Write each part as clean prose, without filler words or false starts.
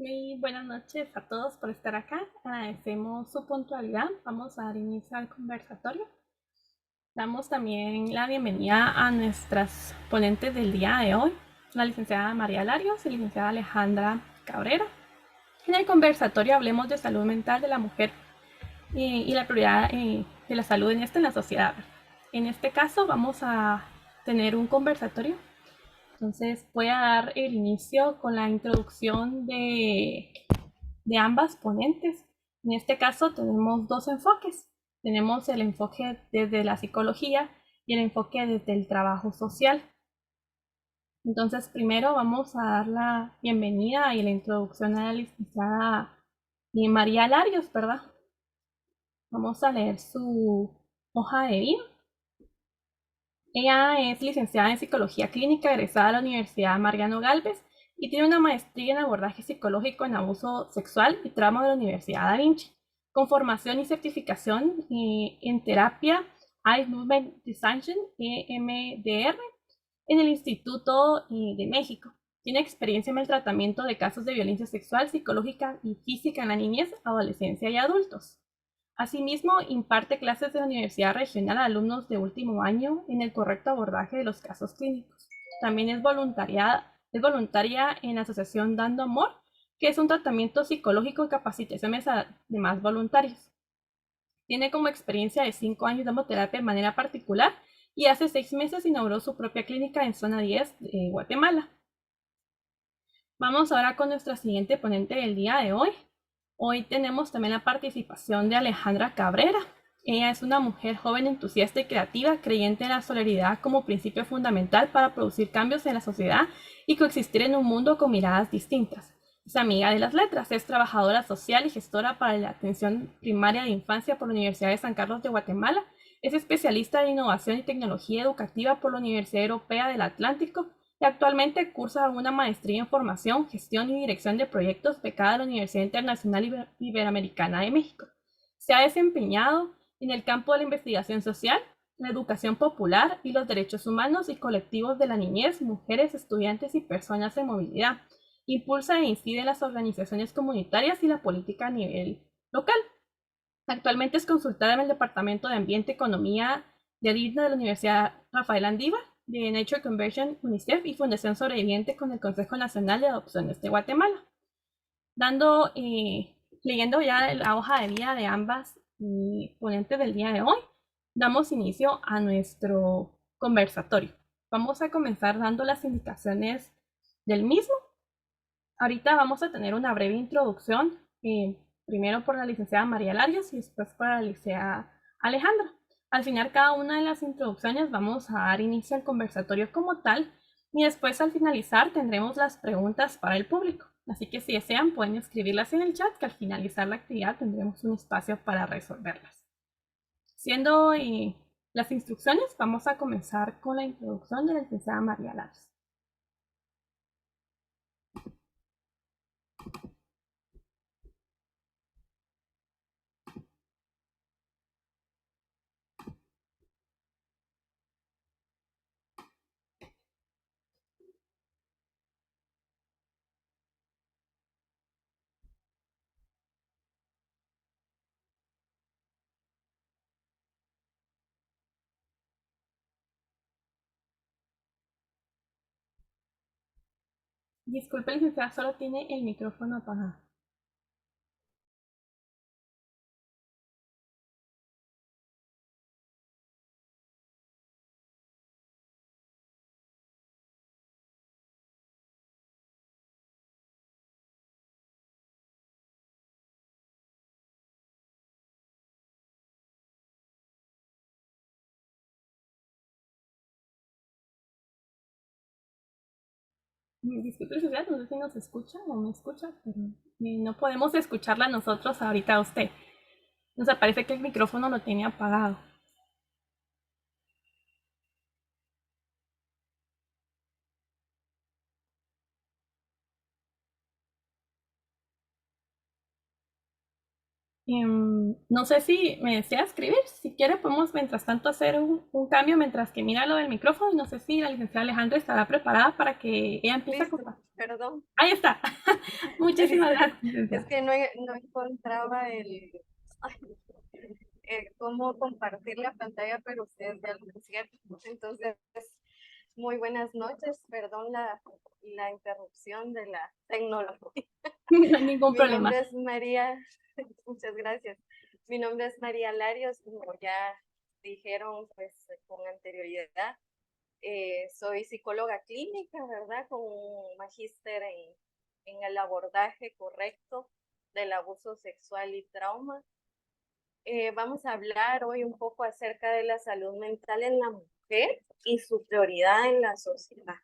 Muy buenas noches a todos por estar acá. Agradecemos su puntualidad. Vamos a dar inicio al conversatorio. Damos también la bienvenida a nuestras ponentes del día de hoy, la licenciada María Larios y la licenciada Alejandra Cabrera. En el conversatorio hablemos de salud mental de la mujer y la prioridad de la salud en la sociedad. En este caso vamos a tener un conversatorio. Entonces voy a dar el inicio con la introducción de ambas ponentes. En este caso tenemos dos enfoques. Tenemos el enfoque desde la psicología y el enfoque desde el trabajo social. Entonces, primero vamos a dar la bienvenida y la introducción a la licenciada María Larios, ¿verdad? Vamos a leer su hoja de vida. Ella es licenciada en Psicología Clínica, egresada de la Universidad Mariano Galvez y tiene una maestría en abordaje psicológico en abuso sexual y trauma de la Universidad Da Vinci, con formación y certificación en terapia Eye Movement Design EMDR en el Instituto de México. Tiene experiencia en el tratamiento de casos de violencia sexual, psicológica y física en la niñez, adolescencia y adultos. Asimismo, imparte clases de la Universidad Regional a alumnos de último año en el correcto abordaje de los casos clínicos. También es voluntaria en la asociación Dando Amor, que es un tratamiento psicológico y capacitaciones a demás voluntarios. Tiene como experiencia de 5 años dando terapia de manera particular y hace 6 meses inauguró su propia clínica en Zona 10 de Guatemala. Vamos ahora con nuestra siguiente ponente del día de hoy. Hoy tenemos también la participación de Alejandra Cabrera. Ella es una mujer joven, entusiasta y creativa, creyente en la solidaridad como principio fundamental para producir cambios en la sociedad y coexistir en un mundo con miradas distintas. Es amiga de las letras, es trabajadora social y gestora para la atención primaria de infancia por la Universidad de San Carlos de Guatemala. Es especialista en innovación y tecnología educativa por la Universidad Europea del Atlántico y actualmente cursa una maestría en formación, gestión y dirección de proyectos becada de la Universidad Internacional Iberoamericana de México. Se ha desempeñado en el campo de la investigación social, la educación popular y los derechos humanos y colectivos de la niñez, mujeres, estudiantes y personas en movilidad. Impulsa e incide en las organizaciones comunitarias y la política a nivel local. Actualmente es consultora en el Departamento de Ambiente y Economía de ADIRNA de la Universidad Rafael Andívar, de Nature Conversion UNICEF y Fundación Sobreviviente con el Consejo Nacional de Adopciones de Guatemala. Leyendo ya la hoja de vida de ambas ponentes del día de hoy, damos inicio a nuestro conversatorio. Vamos a comenzar dando las indicaciones del mismo. Ahorita vamos a tener una breve introducción, primero por la licenciada María Larios y después por la licenciada Alejandra. Al final, cada una de las introducciones vamos a dar inicio al conversatorio como tal y después al finalizar tendremos las preguntas para el público. Así que si desean pueden escribirlas en el chat que al finalizar la actividad tendremos un espacio para resolverlas. Siendo las instrucciones, vamos a comenzar con la introducción de la licenciada María Larios. Disculpe, licenciada, solo tiene el micrófono apagado. Disculpe, licenciada, no sé si nos escucha o me escucha, pero no podemos escucharla nosotros ahorita a usted. Nos parece que el micrófono lo tiene apagado. No sé si me desea escribir. Si quiere, podemos mientras tanto hacer un cambio mientras que mira lo del micrófono. Y no sé si la licenciada Alejandra estará preparada para que ella empiece a Listo, compartir. perdón. Ahí está. Muchísimas gracias, Es licenciada. que no encontraba ay, cómo compartir la pantalla, pero ustedes ya lo hicieron. Entonces, muy buenas noches. Perdón la interrupción de la tecnología. No hay ningún Mi problema. nombre es María, muchas gracias. Mi nombre es María Larios, como ya dijeron pues con anterioridad. Soy psicóloga clínica, ¿verdad? Con un magíster en el abordaje correcto del abuso sexual y trauma. Vamos a hablar hoy un poco acerca de la salud mental en la mujer y su prioridad en la sociedad.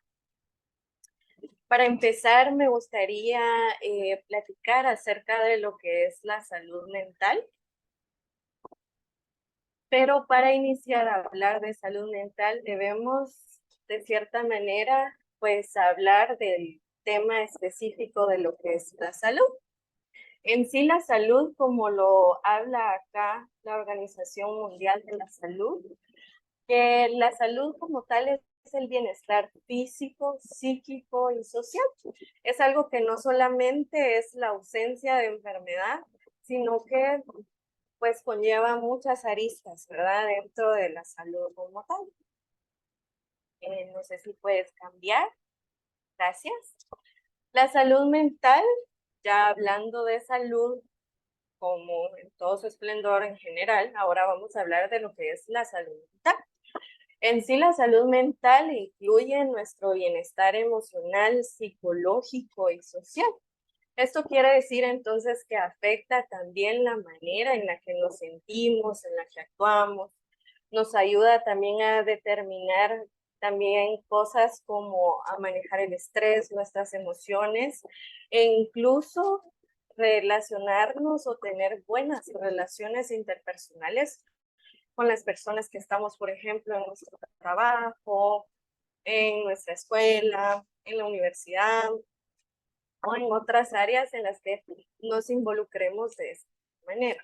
Para empezar, me gustaría platicar acerca de lo que es la salud mental. Pero para iniciar a hablar de salud mental, debemos, de cierta manera, pues hablar del tema específico de lo que es la salud. En sí, la salud, como lo habla acá la Organización Mundial de la Salud, que la salud como tal es el bienestar físico, psíquico y social. Es algo que no solamente es la ausencia de enfermedad, sino que pues conlleva muchas aristas, ¿verdad? Dentro de la salud como tal. No sé si puedes cambiar. Gracias. La salud mental, ya hablando de salud como en todo su esplendor en general, ahora vamos a hablar de lo que es la salud mental. En sí, la salud mental incluye nuestro bienestar emocional, psicológico y social. Esto quiere decir entonces que afecta también la manera en la que nos sentimos, en la que actuamos. Nos ayuda también a determinar también cosas como a manejar el estrés, nuestras emociones e incluso relacionarnos o tener buenas relaciones interpersonales con las personas que estamos, por ejemplo, en nuestro trabajo, en nuestra escuela, en la universidad o en otras áreas en las que nos involucremos de esta manera.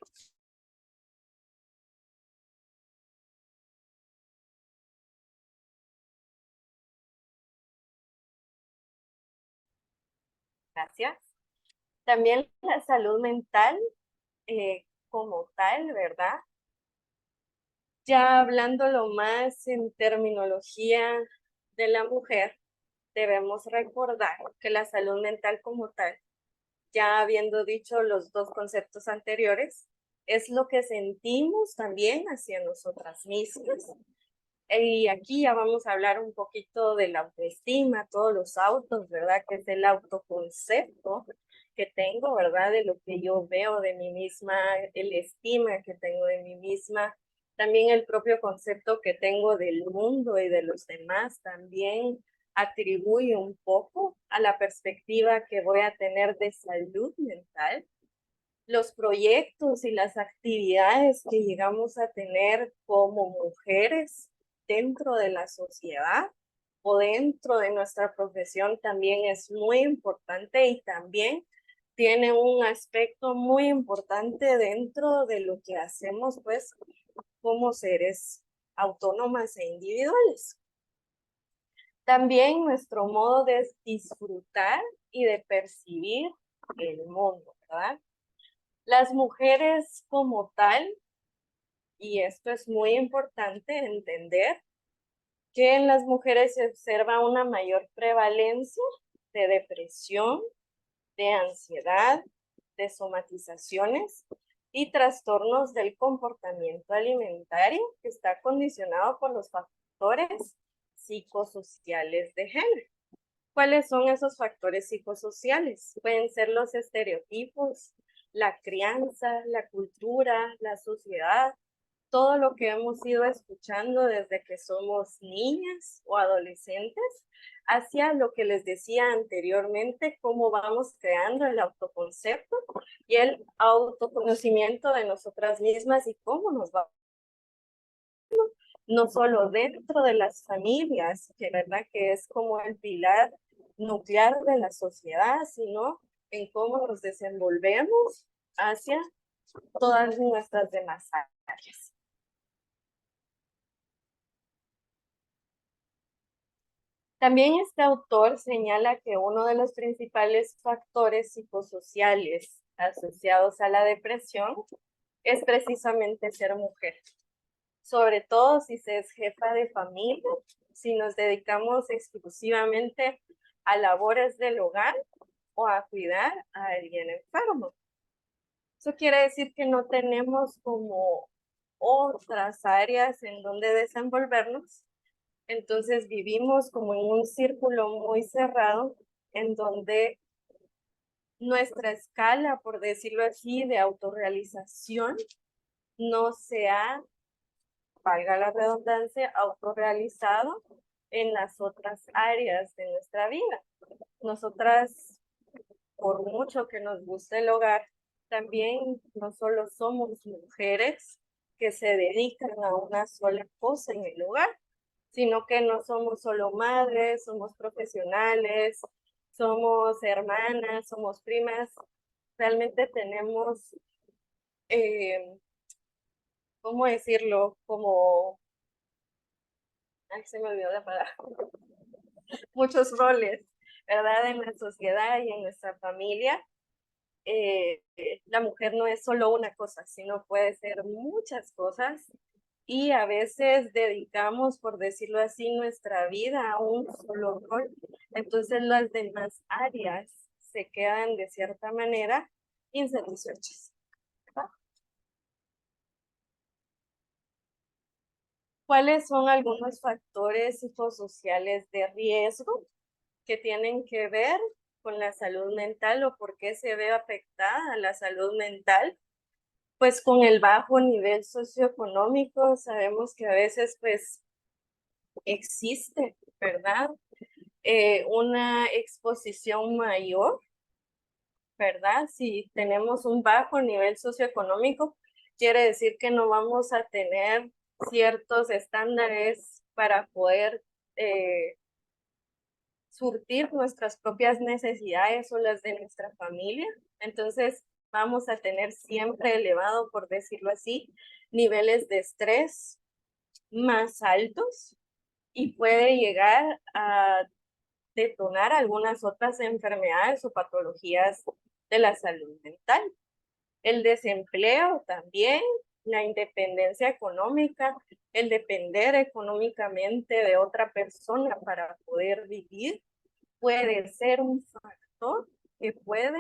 Gracias. También la salud mental como tal, ¿verdad? Ya hablándolo más en terminología de la mujer, debemos recordar que la salud mental como tal, ya habiendo dicho los dos conceptos anteriores, es lo que sentimos también hacia nosotras mismas. Y aquí ya vamos a hablar un poquito de la autoestima, todos los autos, ¿verdad? Que es el autoconcepto que tengo, ¿verdad? De lo que yo veo de mí misma, el estima que tengo de mí misma, también el propio concepto que tengo del mundo y de los demás también atribuye un poco a la perspectiva que voy a tener de salud mental. Los proyectos y las actividades que llegamos a tener como mujeres dentro de la sociedad o dentro de nuestra profesión también es muy importante y también tiene un aspecto muy importante dentro de lo que hacemos pues como seres autónomas e individuales. También nuestro modo de disfrutar y de percibir el mundo, ¿verdad? Las mujeres como tal, y esto es muy importante entender, que en las mujeres se observa una mayor prevalencia de depresión, de ansiedad, de somatizaciones y trastornos del comportamiento alimentario que está condicionado por los factores psicosociales de género. ¿Cuáles son esos factores psicosociales? Pueden ser los estereotipos, la crianza, la cultura, la sociedad, todo lo que hemos ido escuchando desde que somos niñas o adolescentes, hacia lo que les decía anteriormente, cómo vamos creando el autoconcepto y el autoconocimiento de nosotras mismas y cómo nos va no solo dentro de las familias, que verdad que es como el pilar nuclear de la sociedad, sino en cómo nos desenvolvemos hacia todas nuestras demás áreas. También este autor señala que uno de los principales factores psicosociales asociados a la depresión es precisamente ser mujer, sobre todo si se es jefa de familia, si nos dedicamos exclusivamente a labores del hogar o a cuidar a alguien enfermo. Eso quiere decir que no tenemos como otras áreas en donde desenvolvernos. Entonces vivimos como en un círculo muy cerrado en donde nuestra escala, por decirlo así, de autorrealización no se ha, valga la redundancia, autorrealizado en las otras áreas de nuestra vida. Nosotras, por mucho que nos guste el hogar, también no solo somos mujeres que se dedican a una sola cosa en el hogar, sino que no somos solo madres, somos profesionales, somos hermanas, somos primas. Realmente tenemos, ¿cómo decirlo? Como, ay, se me olvidó la palabra, muchos roles, ¿verdad? En la sociedad y en nuestra familia. La mujer no es solo una cosa, sino puede ser muchas cosas y a veces dedicamos, por decirlo así, nuestra vida a un solo rol. Entonces las demás áreas se quedan de cierta manera insatisfechas. ¿Cuáles son algunos factores psicosociales de riesgo que tienen que ver con la salud mental o por qué se ve afectada la salud mental? Pues con el bajo nivel socioeconómico sabemos que a veces pues existe, ¿verdad? Una exposición mayor, ¿verdad? Si tenemos un bajo nivel socioeconómico, quiere decir que no vamos a tener ciertos estándares para poder surtir nuestras propias necesidades o las de nuestra familia. Entonces, vamos a tener siempre elevado, por decirlo así, niveles de estrés más altos y puede llegar a detonar algunas otras enfermedades o patologías de la salud mental. El desempleo también, la independencia económica, el depender económicamente de otra persona para poder vivir, puede ser un factor que puede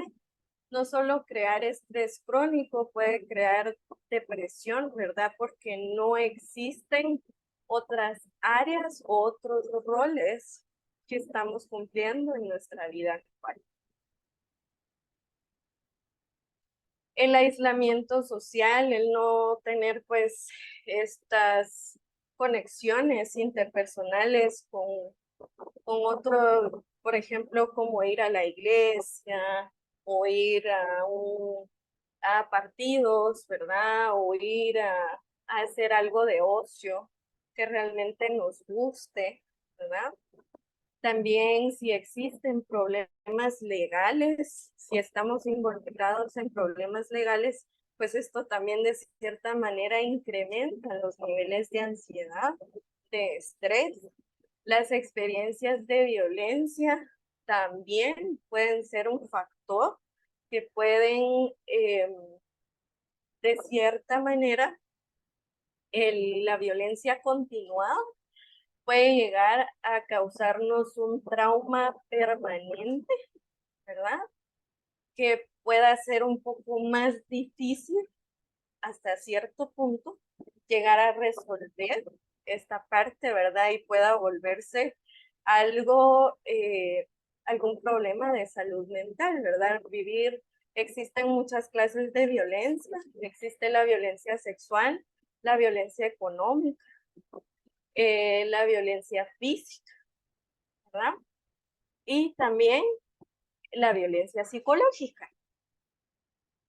no solo crear estrés crónico, puede crear depresión, ¿verdad? Porque no existen otras áreas o otros roles que estamos cumpliendo en nuestra vida actual. El aislamiento social, el no tener pues estas conexiones interpersonales con otro, por ejemplo, como ir a la iglesia o ir a partidos, ¿verdad? O ir a hacer algo de ocio que realmente nos guste, ¿verdad? También si existen problemas legales, si estamos involucrados en problemas legales, pues esto también de cierta manera incrementa los niveles de ansiedad, de estrés. Las experiencias de violencia también pueden ser un factor que pueden, de cierta manera, la violencia continuada puede llegar a causarnos un trauma permanente, ¿verdad? Que pueda ser un poco más difícil hasta cierto punto llegar a resolver esta parte, ¿verdad? Y pueda volverse algo, algún problema de salud mental, ¿verdad? Vivir, existen muchas clases de violencia, existe la violencia sexual, la violencia económica, la violencia física, ¿verdad? Y también la violencia psicológica.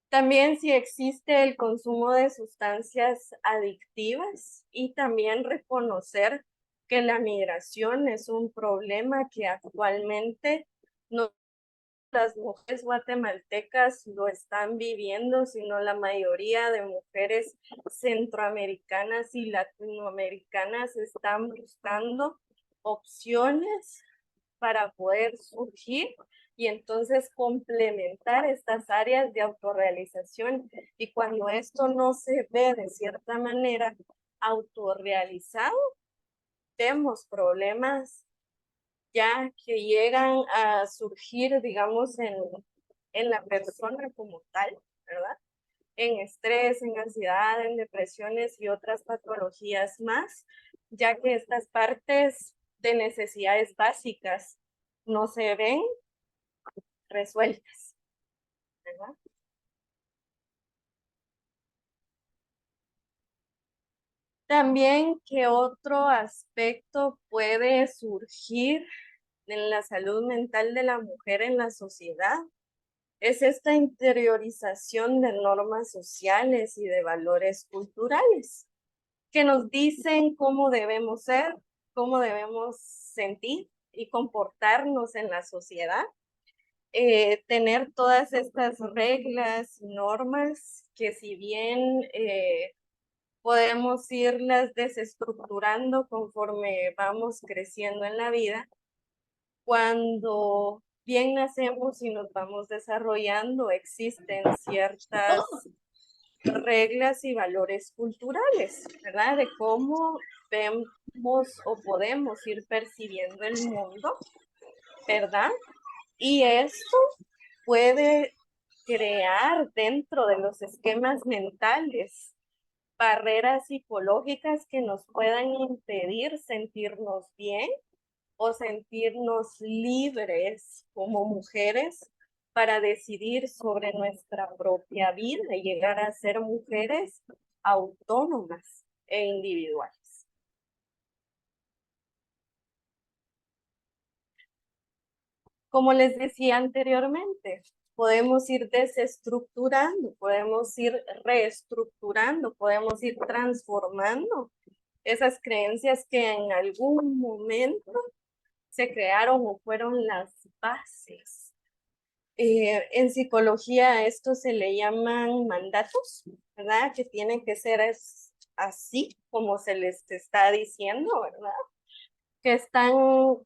También si existe el consumo de sustancias adictivas y también reconocer que la migración es un problema que actualmente no las mujeres guatemaltecas lo están viviendo, sino la mayoría de mujeres centroamericanas y latinoamericanas están buscando opciones para poder surgir y entonces complementar estas áreas de autorrealización. Y cuando esto no se ve de cierta manera autorrealizado, tenemos problemas ya que llegan a surgir, digamos, en la persona como tal, ¿verdad? En estrés, en ansiedad, en depresiones y otras patologías más, ya que estas partes de necesidades básicas no se ven resueltas, ¿verdad? También que otro aspecto puede surgir en la salud mental de la mujer en la sociedad es esta interiorización de normas sociales y de valores culturales que nos dicen cómo debemos ser, cómo debemos sentir y comportarnos en la sociedad. Tener todas estas reglas y normas que si bien podemos irlas desestructurando conforme vamos creciendo en la vida, cuando bien nacemos y nos vamos desarrollando, existen ciertas reglas y valores culturales, ¿verdad? De cómo vemos o podemos ir percibiendo el mundo, ¿verdad? Y esto puede crear dentro de los esquemas mentales barreras psicológicas que nos puedan impedir sentirnos bien o sentirnos libres como mujeres para decidir sobre nuestra propia vida y llegar a ser mujeres autónomas e individuales. Como les decía anteriormente, podemos ir desestructurando, podemos ir reestructurando, podemos ir transformando esas creencias que en algún momento se crearon o fueron las bases. En psicología esto se le llaman mandatos, ¿verdad? Que tienen que ser así como se les está diciendo, ¿verdad? Que están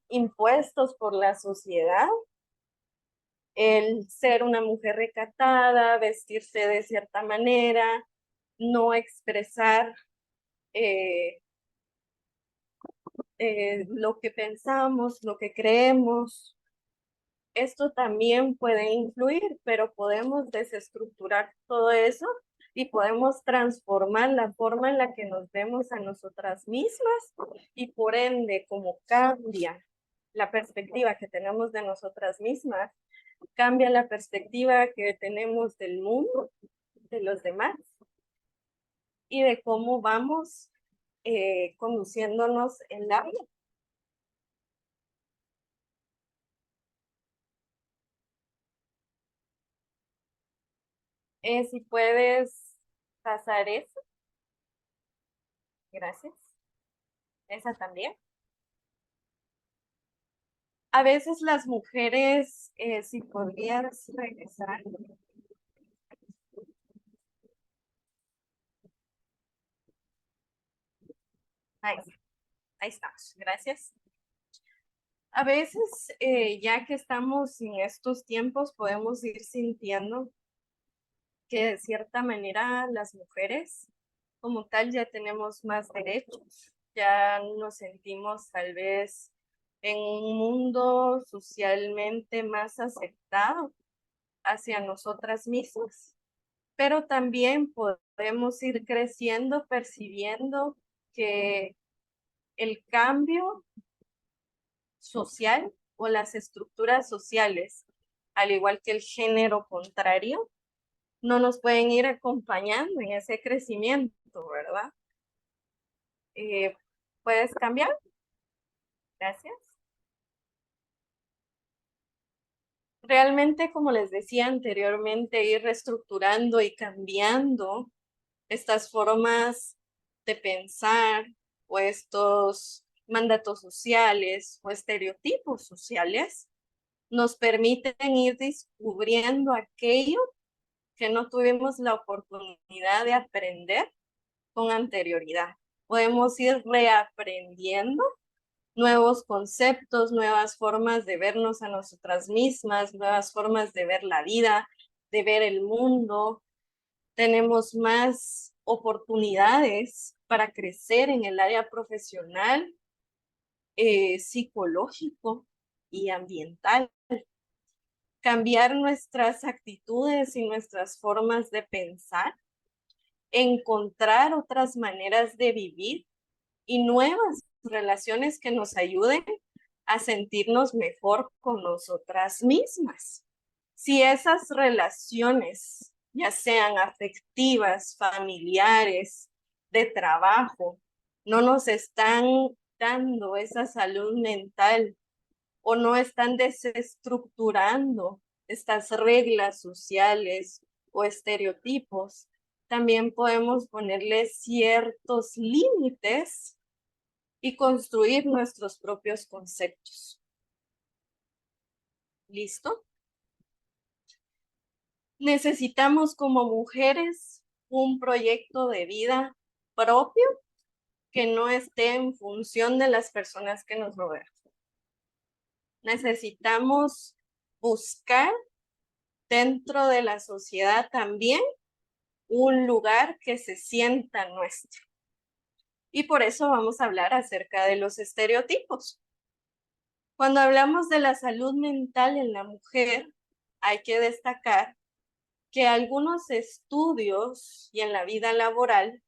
impuestos por la sociedad. El ser una mujer recatada, vestirse de cierta manera, no expresar eh, lo que pensamos, lo que creemos. Esto también puede influir, pero podemos desestructurar todo eso y podemos transformar la forma en la que nos vemos a nosotras mismas y por ende, como cambia la perspectiva que tenemos de nosotras mismas, cambia la perspectiva que tenemos del mundo, de los demás y de cómo vamos conduciéndonos en la vida. Si puedes pasar eso, gracias. Esa también. A veces las mujeres, si podrías regresar. Ahí, ahí estamos, gracias. A veces, ya que estamos en estos tiempos, podemos ir sintiendo que de cierta manera las mujeres como tal ya tenemos más derechos, ya nos sentimos tal vez en un mundo socialmente más aceptado hacia nosotras mismas, pero también podemos ir creciendo percibiendo que el cambio social o las estructuras sociales, al igual que el género contrario, no nos pueden ir acompañando en ese crecimiento, ¿verdad? ¿Puedes cambiar? Gracias. Realmente, como les decía anteriormente, ir reestructurando y cambiando estas formas de pensar o estos mandatos sociales o estereotipos sociales nos permiten ir descubriendo aquello que no tuvimos la oportunidad de aprender con anterioridad. Podemos ir reaprendiendo nuevos conceptos, nuevas formas de vernos a nosotras mismas, nuevas formas de ver la vida, de ver el mundo. Tenemos más oportunidades para crecer en el área profesional, psicológico y ambiental. Cambiar nuestras actitudes y nuestras formas de pensar, encontrar otras maneras de vivir y nuevas relaciones que nos ayuden a sentirnos mejor con nosotras mismas. Si esas relaciones, ya sean afectivas, familiares, de trabajo, no nos están dando esa salud mental o no están desestructurando estas reglas sociales o estereotipos, también podemos ponerle ciertos límites y construir nuestros propios conceptos. ¿Listo? Necesitamos como mujeres un proyecto de vida propio que no esté en función de las personas que nos rodean. Necesitamos buscar dentro de la sociedad también un lugar que se sienta nuestro. Y por eso vamos a hablar acerca de los estereotipos. Cuando hablamos de la salud mental en la mujer, hay que destacar que algunos estudios y en la vida laboral,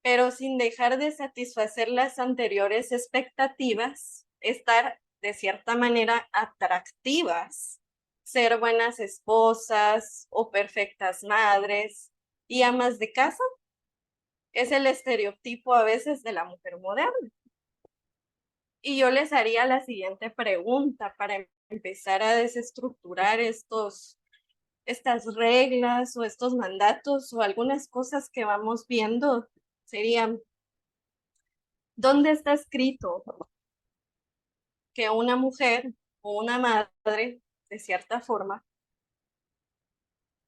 pero sin dejar de satisfacer las anteriores expectativas, estar de cierta manera atractivas, ser buenas esposas o perfectas madres y amas de casa, es el estereotipo a veces de la mujer moderna. Y yo les haría la siguiente pregunta para empezar a desestructurar estas reglas o estos mandatos o algunas cosas que vamos viendo. Serían, ¿dónde está escrito que una mujer o una madre, de cierta forma,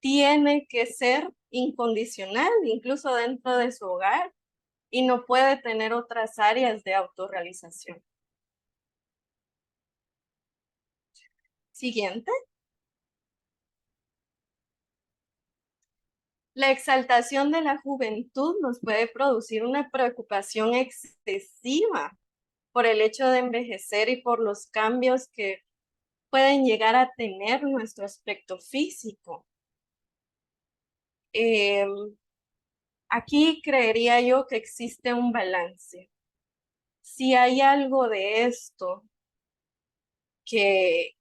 tiene que ser incondicional, incluso dentro de su hogar, y no puede tener otras áreas de autorrealización? Siguiente. La exaltación de la juventud nos puede producir una preocupación excesiva por el hecho de envejecer y por los cambios que pueden llegar a tener nuestro aspecto físico. Aquí creería yo que existe un balance. Si hay algo de esto que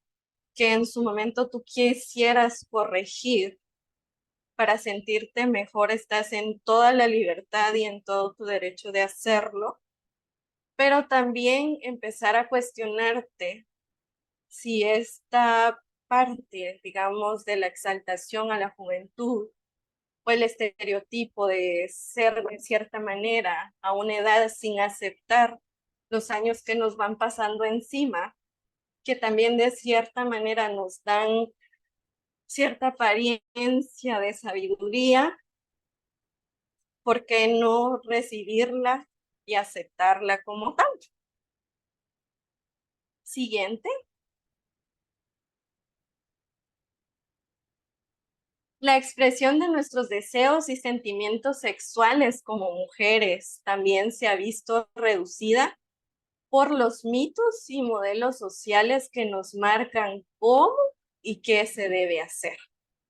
en su momento tú quisieras corregir para sentirte mejor, estás en toda la libertad y en todo tu derecho de hacerlo, pero también empezar a cuestionarte si esta parte, digamos, de la exaltación a la juventud o el estereotipo de ser de cierta manera a una edad sin aceptar los años que nos van pasando encima, que también de cierta manera nos dan cierta apariencia de sabiduría, ¿por qué no recibirla y aceptarla como tal? Siguiente. La expresión de nuestros deseos y sentimientos sexuales como mujeres también se ha visto reducida por los mitos y modelos sociales que nos marcan cómo y qué se debe hacer.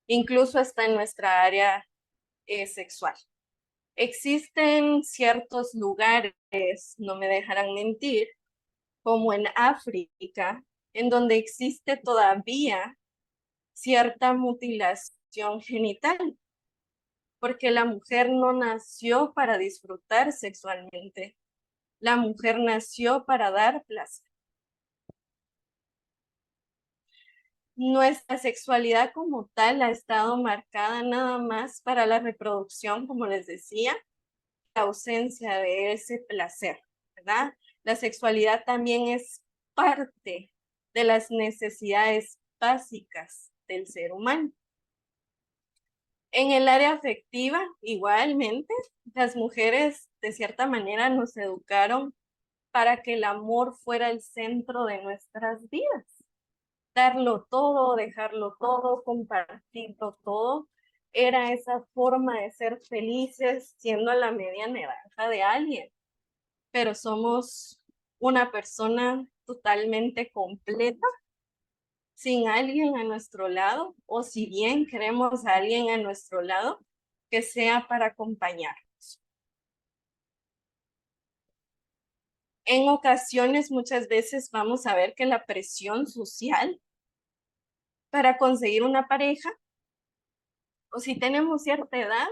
Incluso hasta en nuestra área sexual. Existen ciertos lugares, no me dejarán mentir, como en África, en donde existe todavía cierta mutilación genital, porque la mujer no nació para disfrutar sexualmente, la mujer nació para dar placer. Nuestra sexualidad como tal ha estado marcada nada más para la reproducción, como les decía, la ausencia de ese placer, ¿verdad? La sexualidad también es parte de las necesidades básicas del ser humano. En el área afectiva, igualmente, las mujeres de cierta manera nos educaron para que el amor fuera el centro de nuestras vidas. Darlo todo, dejarlo todo, compartirlo todo, era esa forma de ser felices siendo la media naranja de alguien. Pero somos una persona totalmente completa sin alguien a nuestro lado, o si bien queremos a alguien a nuestro lado, que sea para acompañarnos. En ocasiones, muchas veces vamos a ver que la presión social para conseguir una pareja, o si tenemos cierta edad,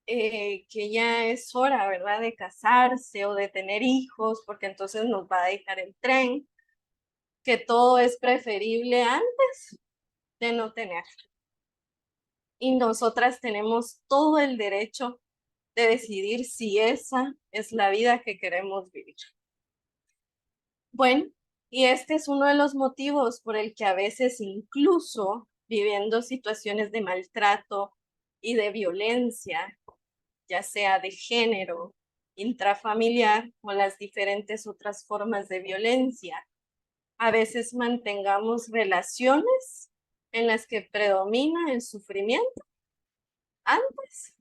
que ya es hora, ¿verdad?, de casarse o de tener hijos, porque entonces nos va a dejar el tren, que todo es preferible antes de no tener. Y nosotras tenemos todo el derecho de decidir si esa es la vida que queremos vivir. Bueno, y este es uno de los motivos por el que a veces incluso viviendo situaciones de maltrato y de violencia, ya sea de género, intrafamiliar o las diferentes otras formas de violencia, a veces mantengamos relaciones en las que predomina el sufrimiento antes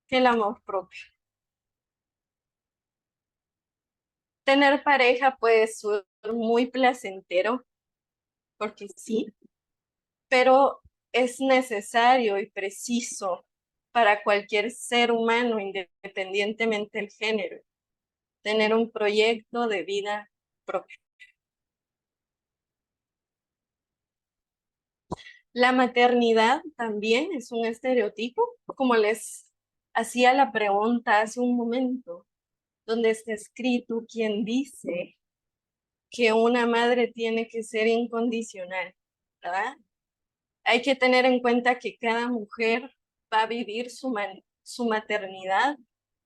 que el amor propio. Tener pareja puede ser muy placentero, porque sí, pero es necesario y preciso para cualquier ser humano, independientemente del género, tener un proyecto de vida propio. La maternidad también es un estereotipo, como les hacía la pregunta hace un momento, donde está escrito quien dice que una madre tiene que ser incondicional, ¿verdad? Hay que tener en cuenta que cada mujer va a vivir su maternidad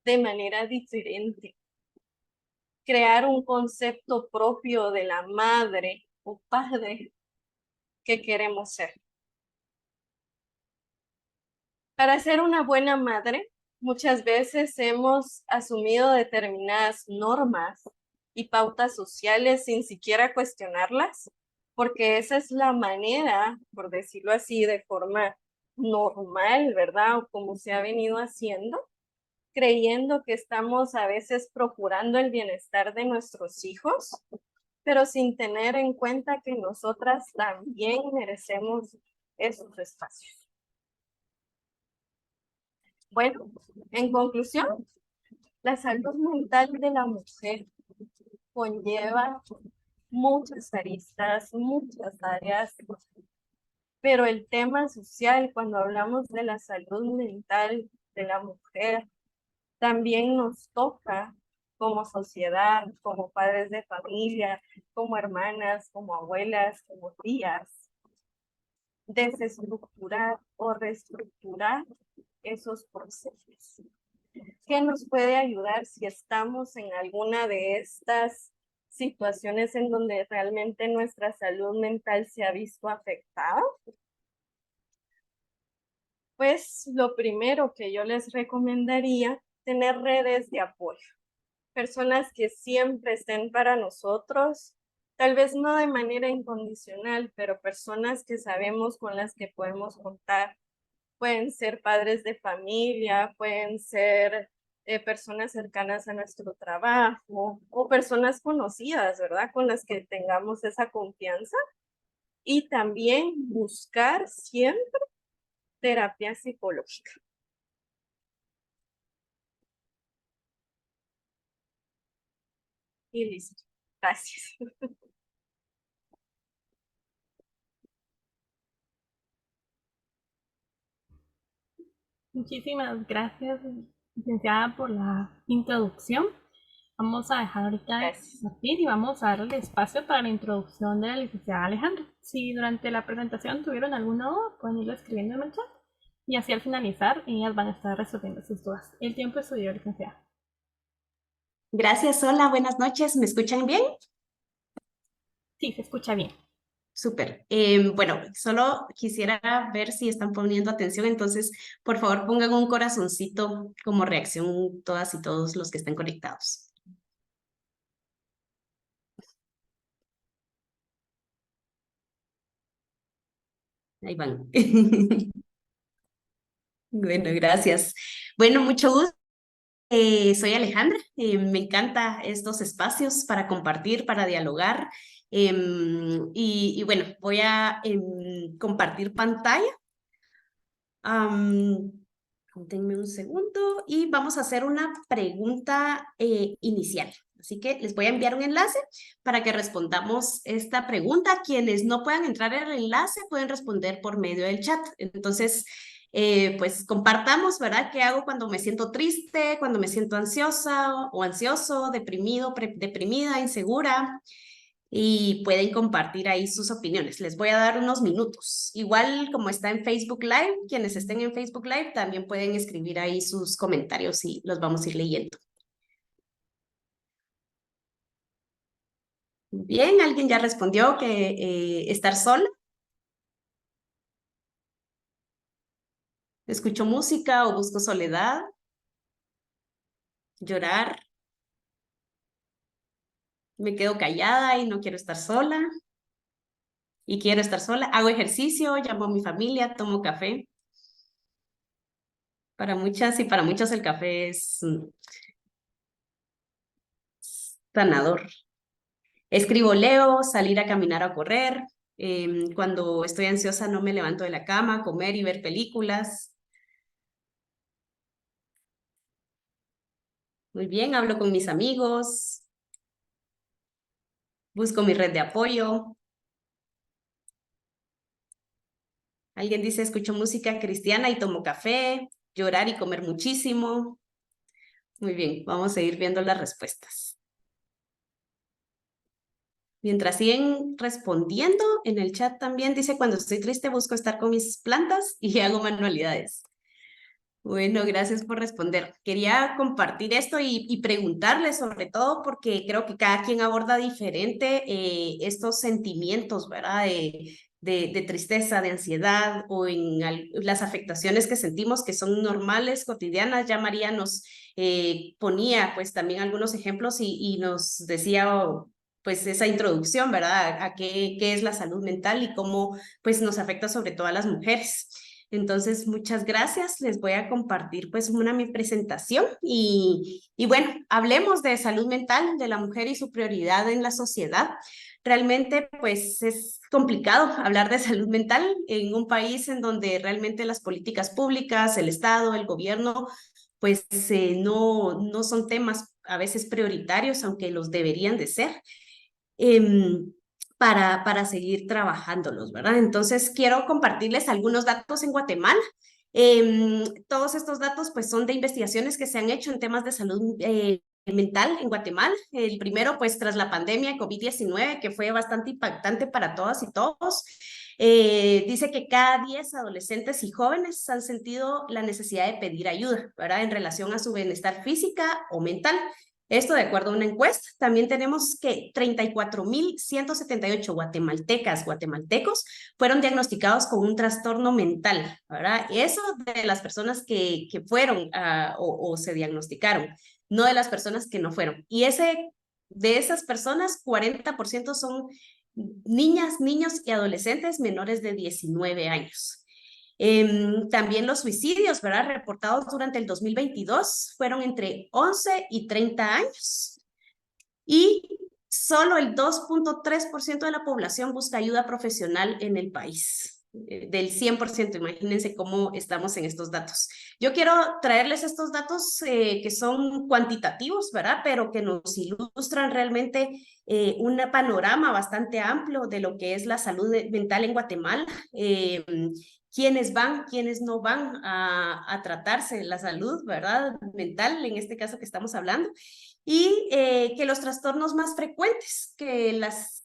de manera diferente. Crear un concepto propio de la madre o padre que queremos ser. Para ser una buena madre, muchas veces hemos asumido determinadas normas y pautas sociales sin siquiera cuestionarlas, porque esa es la manera, por decirlo así, de forma normal, ¿verdad? O como se ha venido haciendo, creyendo que estamos a veces procurando el bienestar de nuestros hijos, pero sin tener en cuenta que nosotras también merecemos esos espacios. Bueno, en conclusión, la salud mental de la mujer conlleva muchas aristas, muchas áreas, pero el tema social, cuando hablamos de la salud mental de la mujer, también nos toca como sociedad, como padres de familia, como hermanas, como abuelas, como tías, desestructurar o reestructurar esos procesos. ¿Qué nos puede ayudar si estamos en alguna de estas situaciones en donde realmente nuestra salud mental se ha visto afectada? Pues lo primero que yo les recomendaría, tener redes de apoyo, personas que siempre estén para nosotros, tal vez no de manera incondicional, pero personas que sabemos con las que podemos contar. Pueden ser padres de familia, pueden ser personas cercanas a nuestro trabajo o personas conocidas, ¿verdad? Con las que tengamos esa confianza. Y también buscar siempre terapia psicológica. Y listo. Gracias. Muchísimas gracias, licenciada, por la introducción. Vamos a dejar ahorita de Gracias. compartir y vamos a darle el espacio para la introducción de la licenciada Alejandra. Si durante la presentación tuvieron alguna duda, pueden irlo escribiendo en el chat y así al finalizar ellas van a estar resolviendo sus dudas. El tiempo es suyo, licenciada. Gracias, hola, buenas noches. ¿Me escuchan bien? Sí, se escucha bien. Súper. Bueno, solo quisiera ver si están poniendo atención, entonces, por favor, pongan un corazoncito como reacción todas y todos los que estén conectados. Ahí van. Bueno, gracias. Bueno, mucho gusto. Soy Alejandra. Me encanta estos espacios para compartir, para dialogar. Y bueno, voy a compartir pantalla. Am, denme un segundo y vamos a hacer una pregunta inicial. Así que les voy a enviar un enlace para que respondamos esta pregunta. Quienes no puedan entrar en el enlace pueden responder por medio del chat. Entonces, pues compartamos, ¿verdad? ¿Qué hago cuando me siento triste, cuando me siento ansiosa o ansioso, deprimido, deprimida, insegura? Y pueden compartir ahí sus opiniones. Les voy a dar unos minutos. Igual como está en Facebook Live, quienes estén en Facebook Live también pueden escribir ahí sus comentarios y los vamos a ir leyendo. Bien, alguien ya respondió que estar sola. Escucho música o busco soledad. Llorar. Me quedo callada y no quiero estar sola. Y quiero estar sola. Hago ejercicio, llamo a mi familia, tomo café. Para muchas y para muchos el café es sanador. Escribo, leo, salir a caminar o correr. Cuando estoy ansiosa no me levanto de la cama, comer y ver películas. Muy bien, hablo con mis amigos, busco mi red de apoyo. Alguien dice, escucho música cristiana y tomo café, llorar y comer muchísimo. Muy bien, vamos a ir viendo las respuestas. Mientras siguen respondiendo, en el chat también dice, cuando estoy triste busco estar con mis plantas y hago manualidades. Bueno, gracias por responder. Quería compartir esto y preguntarle sobre todo porque creo que cada quien aborda diferente estos sentimientos, ¿verdad? De tristeza, de ansiedad o en las afectaciones que sentimos que son normales, cotidianas. Ya María nos ponía pues también algunos ejemplos y nos decía pues esa introducción, ¿verdad? A qué es la salud mental y cómo pues nos afecta sobre todo a las mujeres. Entonces, muchas gracias. Les voy a compartir pues mi presentación y bueno, hablemos de salud mental de la mujer y su prioridad en la sociedad. Realmente pues es complicado hablar de salud mental en un país en donde realmente las políticas públicas, el Estado, el gobierno, pues no son temas a veces prioritarios, aunque los deberían de ser. Para seguir trabajándolos, ¿verdad? Entonces, quiero compartirles algunos datos en Guatemala. Todos estos datos, pues, son de investigaciones que se han hecho en temas de salud mental en Guatemala. El primero, pues, tras la pandemia COVID-19, que fue bastante impactante para todas y todos. Dice que cada 10 adolescentes y jóvenes han sentido la necesidad de pedir ayuda, ¿verdad? En relación a su bienestar física o mental. Esto de acuerdo a una encuesta. También tenemos que 34.178 guatemaltecos fueron diagnosticados con un trastorno mental, ¿verdad? Eso de las personas que fueron o se diagnosticaron, no de las personas que no fueron. Y de esas personas, 40% son niñas, niños y adolescentes menores de 19 años. También los suicidios, ¿verdad? Reportados durante el 2022 fueron entre 11 y 30 años. Y solo el 2.3% de la población busca ayuda profesional en el país. Del 100%, imagínense cómo estamos en estos datos. Yo quiero traerles estos datos que son cuantitativos, ¿verdad? Pero que nos ilustran realmente un panorama bastante amplio de lo que es la salud mental en Guatemala. Quiénes van, quiénes no van a tratarse la salud, ¿verdad? Mental, en este caso que estamos hablando. y que los trastornos más frecuentes que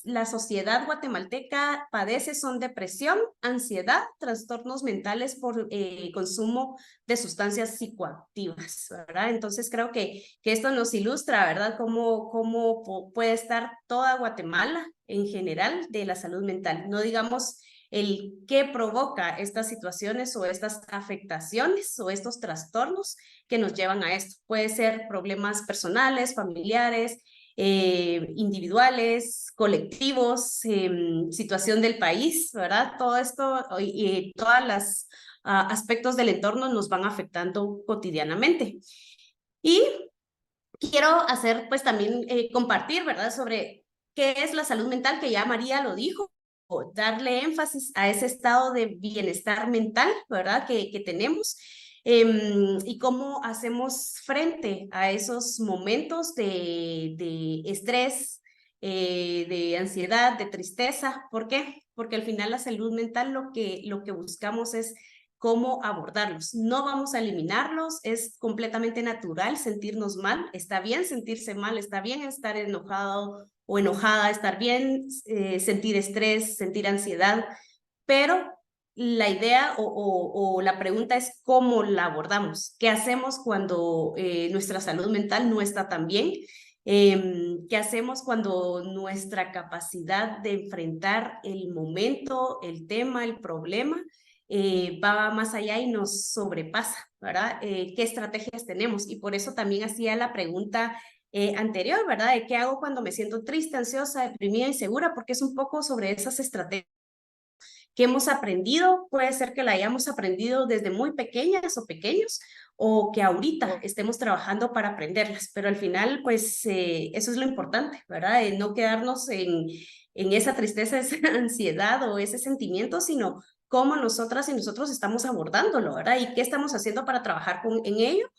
la sociedad guatemalteca padece son depresión, ansiedad, trastornos mentales por consumo de sustancias psicoactivas, ¿verdad? Entonces creo que esto nos ilustra, ¿verdad? Cómo puede estar toda Guatemala en general de la salud mental. No digamos el qué provoca estas situaciones o estas afectaciones o estos trastornos que nos llevan a esto. Puede ser problemas personales, familiares, individuales, colectivos, situación del país, ¿verdad? Todo esto y todas las aspectos del entorno nos van afectando cotidianamente. Y quiero hacer, pues también compartir, ¿verdad? Sobre qué es la salud mental, que ya María lo dijo, o darle énfasis a ese estado de bienestar mental, ¿verdad? Que tenemos. Y cómo hacemos frente a esos momentos de estrés, de ansiedad, de tristeza. ¿Por qué? Porque al final la salud mental lo que buscamos es cómo abordarlos. No vamos a eliminarlos, es completamente natural sentirnos mal, está bien sentirse mal, está bien estar enojado o enojada, estar bien sentir estrés, sentir ansiedad, pero la idea o la pregunta es cómo la abordamos, qué hacemos cuando nuestra salud mental no está tan bien, qué hacemos cuando nuestra capacidad de enfrentar el momento, el tema, el problema, va más allá y nos sobrepasa, ¿verdad? ¿Qué estrategias tenemos? Y por eso también hacía la pregunta anterior, ¿verdad? De qué hago cuando me siento triste, ansiosa, deprimida, insegura, porque es un poco sobre esas estrategias que hemos aprendido. Puede ser que la hayamos aprendido desde muy pequeñas o pequeños, o que ahorita estemos trabajando para aprenderlas, pero al final, pues eso es lo importante, ¿verdad? No quedarnos en esa tristeza, esa ansiedad o ese sentimiento, sino cómo nosotras y nosotros estamos abordándolo, ¿verdad? Y qué estamos haciendo para trabajar en ello,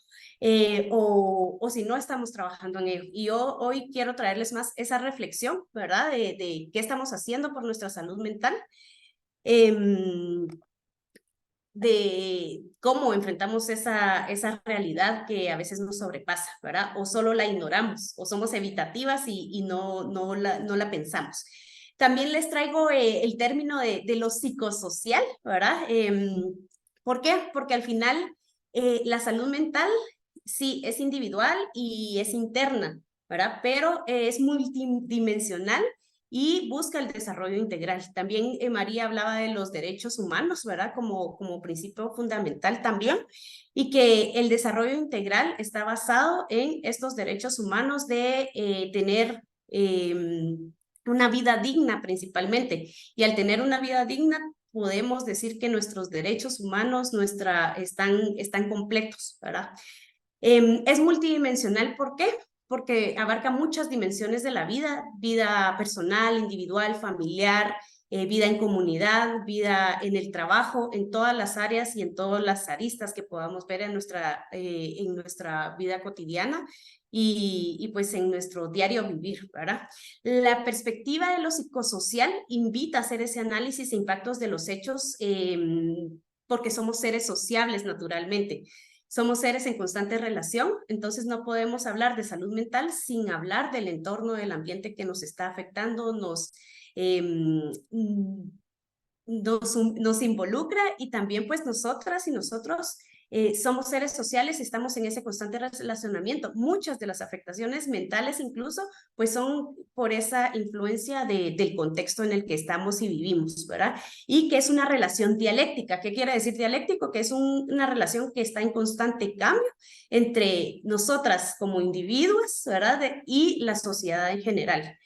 o si no estamos trabajando en ello. Y yo hoy quiero traerles más esa reflexión, ¿verdad? De qué estamos haciendo por nuestra salud mental, de cómo enfrentamos esa realidad que a veces nos sobrepasa, ¿verdad? O solo la ignoramos, o somos evitativas y no la pensamos. También les traigo el término de lo psicosocial, ¿verdad? ¿Por qué? Porque al final la salud mental sí es individual y es interna, ¿verdad? Pero es multidimensional y busca el desarrollo integral. También María hablaba de los derechos humanos, ¿verdad? Como principio fundamental también, y que el desarrollo integral está basado en estos derechos humanos de tener una vida digna principalmente. Y al tener una vida digna, podemos decir que nuestros derechos humanos están completos, ¿verdad? Es multidimensional, ¿por qué? Porque abarca muchas dimensiones de la vida, vida personal, individual, familiar, vida en comunidad, vida en el trabajo, en todas las áreas y en todas las aristas que podamos ver en nuestra vida cotidiana y pues en nuestro diario vivir, ¿verdad? La perspectiva de lo psicosocial invita a hacer ese análisis e impactos de los hechos, porque somos seres sociables naturalmente. Somos seres en constante relación, entonces no podemos hablar de salud mental sin hablar del entorno, del ambiente que nos está afectando, nos involucra, y también pues nosotras y nosotros somos seres sociales y estamos en ese constante relacionamiento. Muchas de las afectaciones mentales incluso pues son por esa influencia del contexto en el que estamos y vivimos, ¿verdad? Y que es una relación dialéctica. ¿Qué quiere decir dialéctico? Que es una relación que está en constante cambio entre nosotras como individuos, ¿verdad? Y la sociedad en general.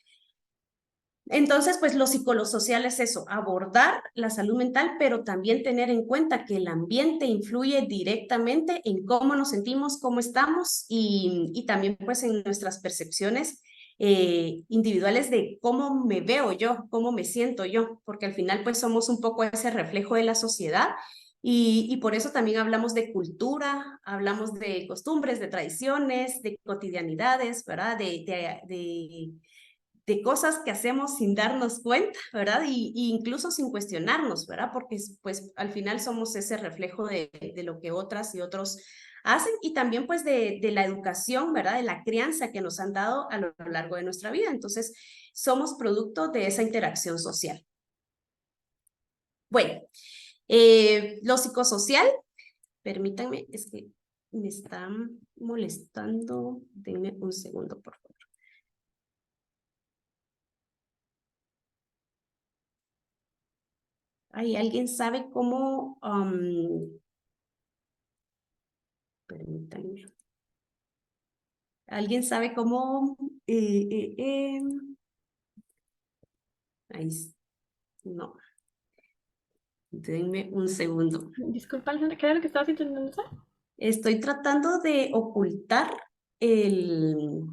Entonces, pues lo psicosocial es eso, abordar la salud mental, pero también tener en cuenta que el ambiente influye directamente en cómo nos sentimos, cómo estamos y también pues en nuestras percepciones individuales de cómo me veo yo, cómo me siento yo, porque al final pues somos un poco ese reflejo de la sociedad y por eso también hablamos de cultura, hablamos de costumbres, de tradiciones, de cotidianidades, ¿verdad? de cosas que hacemos sin darnos cuenta, ¿verdad? Y incluso sin cuestionarnos, ¿verdad? Porque pues al final somos ese reflejo de lo que otras y otros hacen y también pues de la educación, ¿verdad? De la crianza que nos han dado a lo largo de nuestra vida. Entonces, somos producto de esa interacción social. Bueno, lo psicosocial, permítanme, es que me están molestando. Denme un segundo, por favor. Ay, ¿alguien sabe cómo? Permítanme. ¿Alguien sabe cómo? Ahí, no. Denme un segundo. Disculpa, Alejandra, ¿qué era lo que estabas intentando hacer? Estoy tratando de ocultar el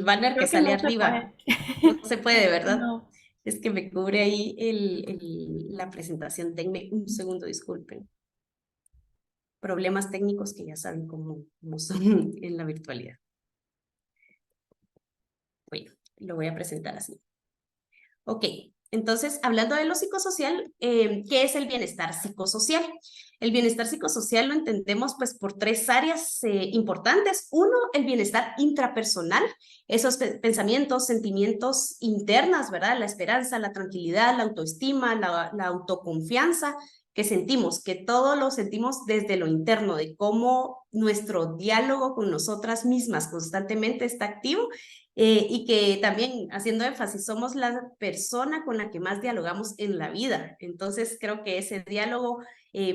banner que Creo que sale no se arriba. puede. No se puede, ¿verdad? No. Es que me cubre ahí la presentación. Denme un segundo, disculpen. Problemas técnicos que ya saben cómo son en la virtualidad. Bueno, lo voy a presentar así. Ok, entonces, hablando de lo psicosocial, ¿qué es el bienestar psicosocial? El bienestar psicosocial lo entendemos pues por tres áreas importantes. Uno, el bienestar intrapersonal, esos pensamientos, sentimientos internas, ¿verdad? La esperanza, la tranquilidad, la autoestima, la autoconfianza que sentimos, que todo lo sentimos desde lo interno, de cómo nuestro diálogo con nosotras mismas constantemente está activo y que también, haciendo énfasis, somos la persona con la que más dialogamos en la vida. Entonces, creo que ese diálogo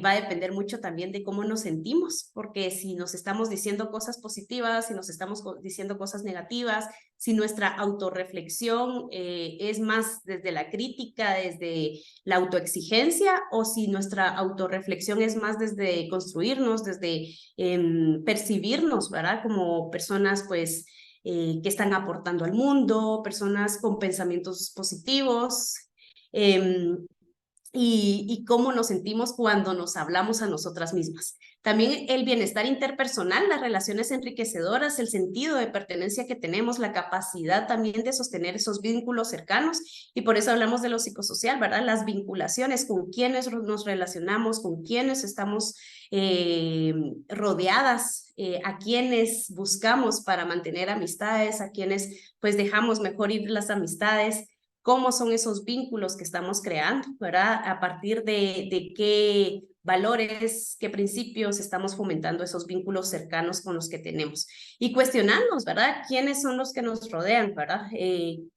va a depender mucho también de cómo nos sentimos, porque si nos estamos diciendo cosas positivas, si nos estamos diciendo cosas negativas, si nuestra autorreflexión es más desde la crítica, desde la autoexigencia, o si nuestra autorreflexión es más desde construirnos, desde percibirnos, ¿verdad? Como personas, pues, que están aportando al mundo, personas con pensamientos positivos, y cómo nos sentimos cuando nos hablamos a nosotras mismas. También el bienestar interpersonal, las relaciones enriquecedoras, el sentido de pertenencia que tenemos, la capacidad también de sostener esos vínculos cercanos, y por eso hablamos de lo psicosocial, ¿verdad? Las vinculaciones, con quienes nos relacionamos, con quienes estamos rodeadas, a quienes buscamos para mantener amistades, a quienes pues dejamos mejor ir las amistades, cómo son esos vínculos que estamos creando, ¿verdad? A partir de qué valores, qué principios estamos fomentando esos vínculos cercanos con los que tenemos. Y cuestionarnos, ¿verdad? ¿Quiénes son los que nos rodean, ¿verdad?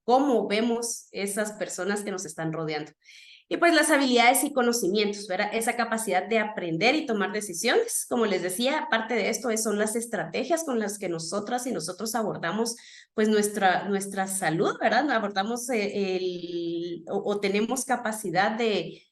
¿Cómo vemos esas personas que nos están rodeando? Y pues las habilidades y conocimientos, ¿verdad? Esa capacidad de aprender y tomar decisiones. Como les decía, parte de esto son las estrategias con las que nosotras y nosotros abordamos pues nuestra salud, ¿verdad? Abordamos o tenemos capacidad de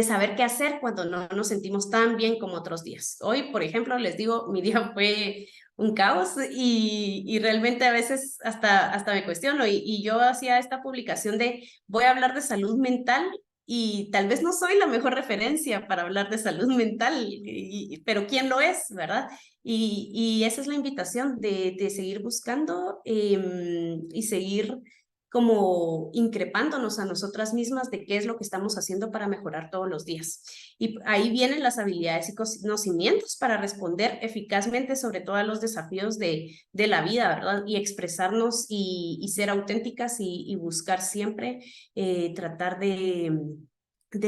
saber qué hacer cuando no nos sentimos tan bien como otros días. Hoy, por ejemplo, les digo, mi día fue un caos y realmente a veces hasta me cuestiono y yo hacía esta publicación de voy a hablar de salud mental y tal vez no soy la mejor referencia para hablar de salud mental, pero ¿quién lo es, verdad? Y esa es la invitación de seguir buscando y seguir como increpándonos a nosotras mismas de qué es lo que estamos haciendo para mejorar todos los días. Y ahí vienen las habilidades y conocimientos para responder eficazmente sobre todos los desafíos de la vida, ¿verdad? Y expresarnos y ser auténticas y buscar siempre tratar de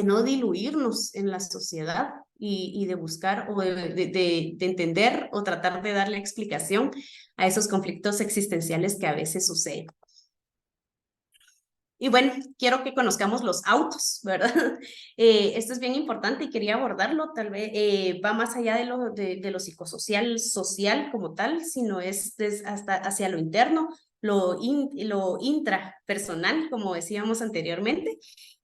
no diluirnos en la sociedad y de buscar o de entender o tratar de darle explicación a esos conflictos existenciales que a veces suceden. Y bueno, quiero que conozcamos los autos, ¿verdad? Esto es bien importante y quería abordarlo, tal vez va más allá de lo psicosocial, social como tal, sino es hasta hacia lo interno, lo intrapersonal, como decíamos anteriormente.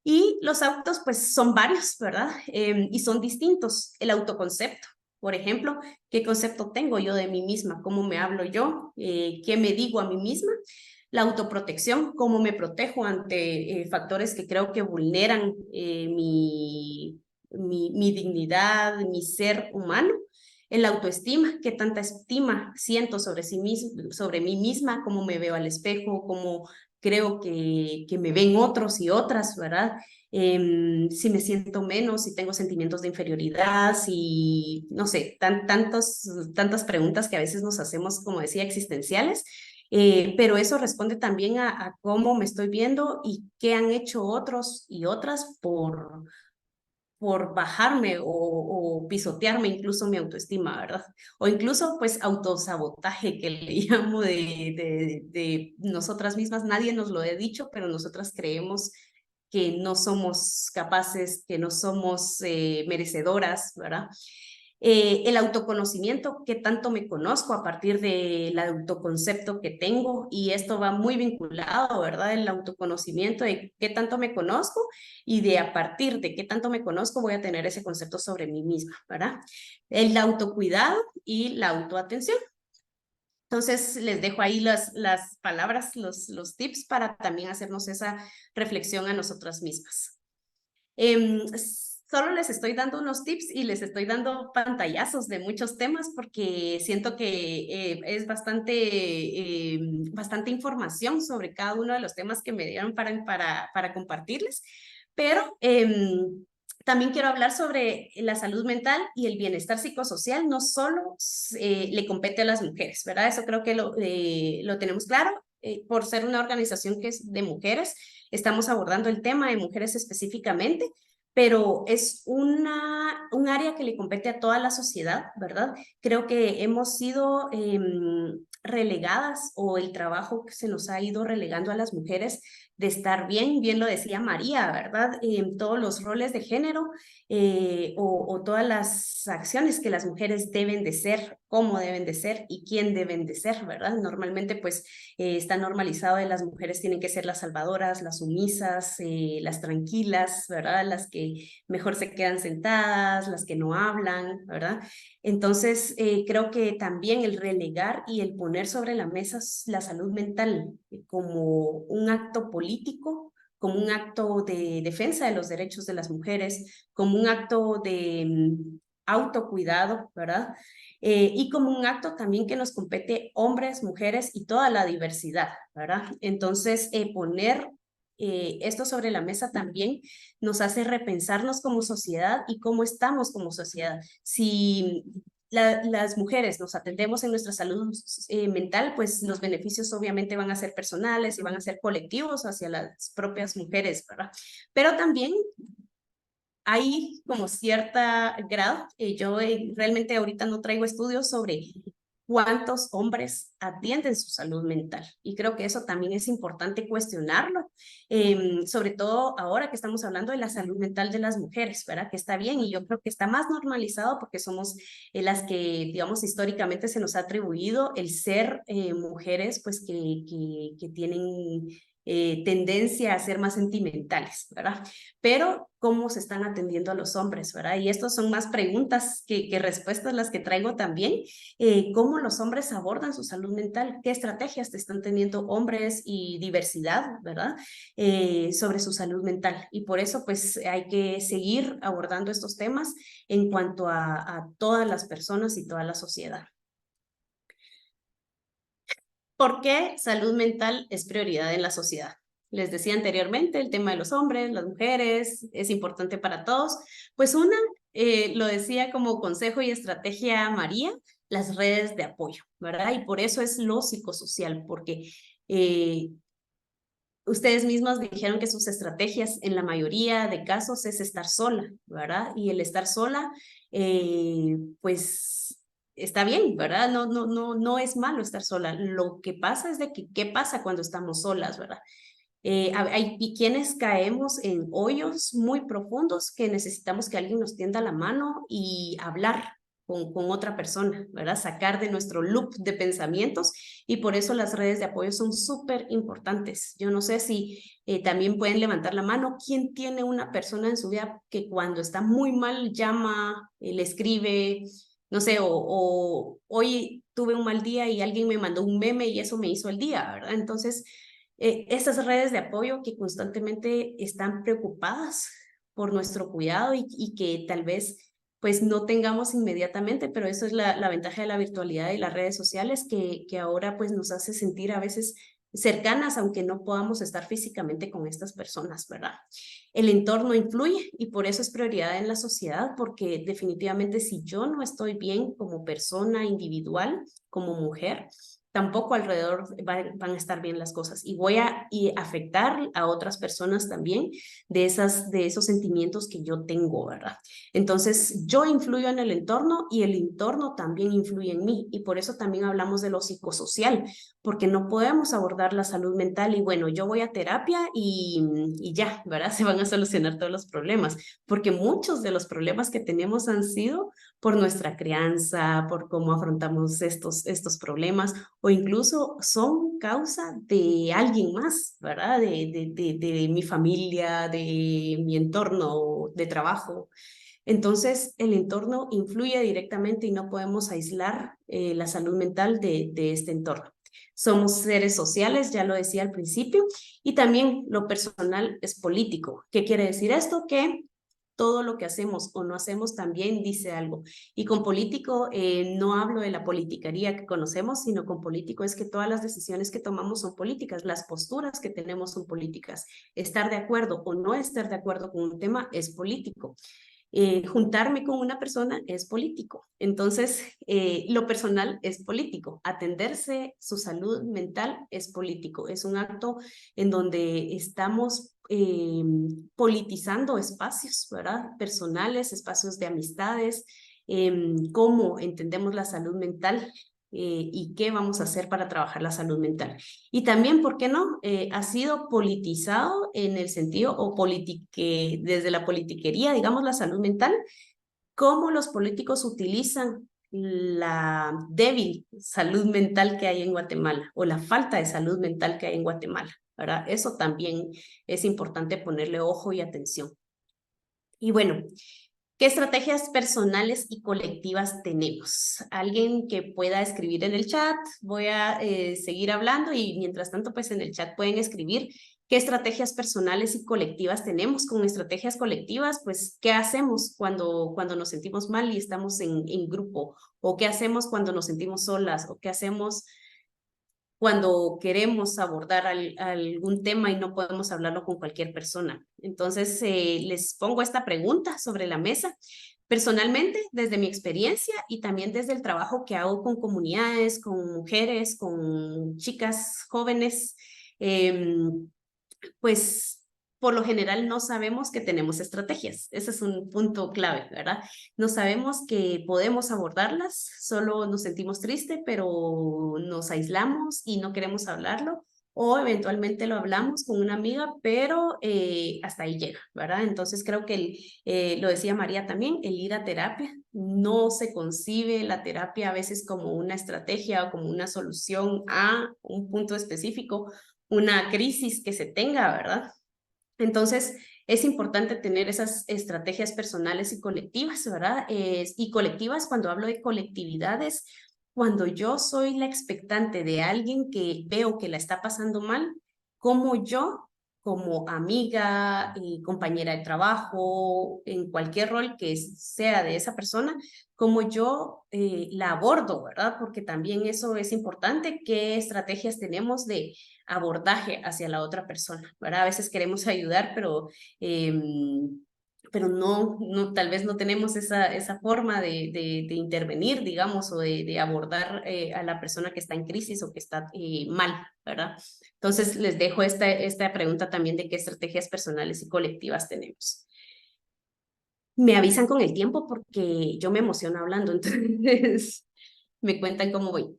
Y los autos, pues, son varios, ¿verdad? Y son distintos. El autoconcepto, por ejemplo, ¿qué concepto tengo yo de mí misma? ¿Cómo me hablo yo? ¿Qué me digo a mí misma? La autoprotección, cómo me protejo ante factores que creo que vulneran mi dignidad, mi ser humano. El autoestima, qué tanta estima siento sobre mí misma, cómo me veo al espejo, cómo creo que me ven otros y otras, ¿verdad? Si me siento menos, si tengo sentimientos de inferioridad, si, no sé, tantas preguntas que a veces nos hacemos, como decía, existenciales, pero eso responde también a cómo me estoy viendo y qué han hecho otros y otras por bajarme o pisotearme incluso mi autoestima, ¿verdad? O incluso pues autosabotaje que le llamo de nosotras mismas. Nadie nos lo ha dicho, pero nosotras creemos que no somos capaces, que no somos merecedoras, ¿verdad? El autoconocimiento, qué tanto me conozco a partir del autoconcepto que tengo, y esto va muy vinculado, ¿verdad? El autoconocimiento de qué tanto me conozco y de a partir de qué tanto me conozco voy a tener ese concepto sobre mí misma, ¿verdad? El autocuidado y la autoatención. Entonces, les dejo ahí las palabras, los tips para también hacernos esa reflexión a nosotras mismas. Solo les estoy dando unos tips y les estoy dando pantallazos de muchos temas porque siento que es bastante información sobre cada uno de los temas que me dieron para compartirles, pero también quiero hablar sobre la salud mental y el bienestar psicosocial. No solo le compete a las mujeres, ¿verdad? Eso creo que lo tenemos claro. Por ser una organización que es de mujeres, estamos abordando el tema de mujeres específicamente, pero es un área que le compete a toda la sociedad, ¿verdad? Creo que hemos sido relegadas, o el trabajo que se nos ha ido relegando a las mujeres de estar bien lo decía María, ¿verdad? Todos los roles de género o todas las acciones que las mujeres deben de ser, cómo deben de ser y quién deben de ser, ¿verdad? Normalmente pues está normalizado de las mujeres tienen que ser las salvadoras, las sumisas, las tranquilas, ¿verdad? Las que mejor se quedan sentadas, las que no hablan, ¿verdad? Entonces, creo que también el relegar y el poner sobre la mesa la salud mental como un acto político, como un acto de defensa de los derechos de las mujeres, como un acto de autocuidado, ¿verdad? Y como un acto también que nos compete hombres, mujeres y toda la diversidad, ¿verdad? Entonces, poner esto sobre la mesa también nos hace repensarnos como sociedad y cómo estamos como sociedad. Si las mujeres nos atendemos en nuestra salud mental, pues los beneficios obviamente van a ser personales y van a ser colectivos hacia las propias mujeres, ¿verdad? Pero también hay como cierta grado, yo realmente ahorita no traigo estudios sobre cuántos hombres atienden su salud mental. Y creo que eso también es importante cuestionarlo, sobre todo ahora que estamos hablando de la salud mental de las mujeres, ¿verdad? Que está bien y yo creo que está más normalizado porque somos las que, digamos, históricamente se nos ha atribuido el ser mujeres, pues que tienen tendencia a ser más sentimentales, ¿verdad? Pero cómo se están atendiendo a los hombres, ¿verdad? Y estas son más preguntas que respuestas las que traigo también. ¿Cómo los hombres abordan su salud mental? ¿Qué estrategias están teniendo hombres y diversidad, ¿verdad? Sobre su salud mental. Y por eso, pues, hay que seguir abordando estos temas en cuanto a todas las personas y toda la sociedad. ¿Por qué salud mental es prioridad en la sociedad? Les decía anteriormente, el tema de los hombres, las mujeres, es importante para todos. Pues lo decía como consejo y estrategia María, las redes de apoyo, ¿verdad? Y por eso es lo psicosocial, porque ustedes mismas dijeron que sus estrategias en la mayoría de casos es estar sola, ¿verdad? Y el estar sola, pues está bien, ¿verdad? No es malo estar sola. Lo que pasa es de que, ¿qué pasa cuando estamos solas, ¿verdad? Hay quienes caemos en hoyos muy profundos que necesitamos que alguien nos tienda la mano y hablar con otra persona, ¿verdad? Sacar de nuestro loop de pensamientos, y por eso las redes de apoyo son súper importantes. Yo no sé si también pueden levantar la mano. ¿Quién tiene una persona en su vida que cuando está muy mal llama, le escribe, no sé, o hoy tuve un mal día y alguien me mandó un meme y eso me hizo el día, ¿verdad? Entonces, estas redes de apoyo que constantemente están preocupadas por nuestro cuidado y que tal vez pues no tengamos inmediatamente, pero eso es la ventaja de la virtualidad y las redes sociales que ahora pues nos hace sentir a veces cercanas, aunque no podamos estar físicamente con estas personas, ¿verdad? El entorno influye y por eso es prioridad en la sociedad, porque definitivamente si yo no estoy bien como persona individual, como mujer, tampoco alrededor van a estar bien las cosas y voy a afectar a otras personas también de esos sentimientos que yo tengo, ¿verdad? Entonces, yo influyo en el entorno y el entorno también influye en mí y por eso también hablamos de lo psicosocial, porque no podemos abordar la salud mental y bueno, yo voy a terapia y ya, ¿verdad? Se van a solucionar todos los problemas, porque muchos de los problemas que tenemos han sido por nuestra crianza, por cómo afrontamos estos problemas o incluso son causa de alguien más, ¿verdad? De mi familia, de mi entorno de trabajo. Entonces, el entorno influye directamente y no podemos aislar la salud mental de este entorno. Somos seres sociales, ya lo decía al principio, y también lo personal es político. ¿Qué quiere decir esto? Que todo lo que hacemos o no hacemos también dice algo. Y con político no hablo de la politiquería que conocemos, sino con político es que todas las decisiones que tomamos son políticas, las posturas que tenemos son políticas. Estar de acuerdo o no estar de acuerdo con un tema es político. Juntarme con una persona es político. Entonces, lo personal es político. Atenderse su salud mental es político. Es un acto en donde estamos politizando espacios, ¿verdad? Personales, espacios de amistades, cómo entendemos la salud mental y qué vamos a hacer para trabajar la salud mental. Y también, ¿por qué no? Ha sido politizado en el sentido, o desde la politiquería, digamos, la salud mental, cómo los políticos utilizan la débil salud mental que hay en Guatemala o la falta de salud mental que hay en Guatemala, ¿verdad? Eso también es importante ponerle ojo y atención. Y bueno, ¿qué estrategias personales y colectivas tenemos? Alguien que pueda escribir en el chat, voy a seguir hablando y mientras tanto pues en el chat pueden escribir qué estrategias personales y colectivas tenemos. Con estrategias colectivas, pues, ¿qué hacemos cuando nos sentimos mal y estamos en grupo? ¿O qué hacemos cuando nos sentimos solas? ¿O qué hacemos cuando queremos abordar algún tema y no podemos hablarlo con cualquier persona? Entonces, les pongo esta pregunta sobre la mesa. Personalmente, desde mi experiencia y también desde el trabajo que hago con comunidades, con mujeres, con chicas jóvenes, pues por lo general no sabemos que tenemos estrategias. Ese es un punto clave, ¿verdad? No sabemos que podemos abordarlas, solo nos sentimos tristes, pero nos aislamos y no queremos hablarlo, o eventualmente lo hablamos con una amiga, pero hasta ahí llega, ¿verdad? Entonces creo que lo decía María también, el ir a terapia, no se concibe la terapia a veces como una estrategia o como una solución a un punto específico, una crisis que se tenga, ¿verdad? Entonces, es importante tener esas estrategias personales y colectivas, ¿verdad? Y colectivas, cuando hablo de colectividades, cuando yo soy la expectante de alguien que veo que la está pasando mal, como yo, como amiga, compañera de trabajo, en cualquier rol que sea de esa persona, como yo la abordo, ¿verdad? Porque también eso es importante, qué estrategias tenemos de abordaje hacia la otra persona, ¿verdad? A veces queremos ayudar, pero no, tal vez no tenemos esa forma de intervenir, digamos, o de abordar a la persona que está en crisis o que está mal, ¿verdad? Entonces, les dejo esta pregunta también de qué estrategias personales y colectivas tenemos. Me avisan con el tiempo porque yo me emociono hablando, entonces me cuentan cómo voy.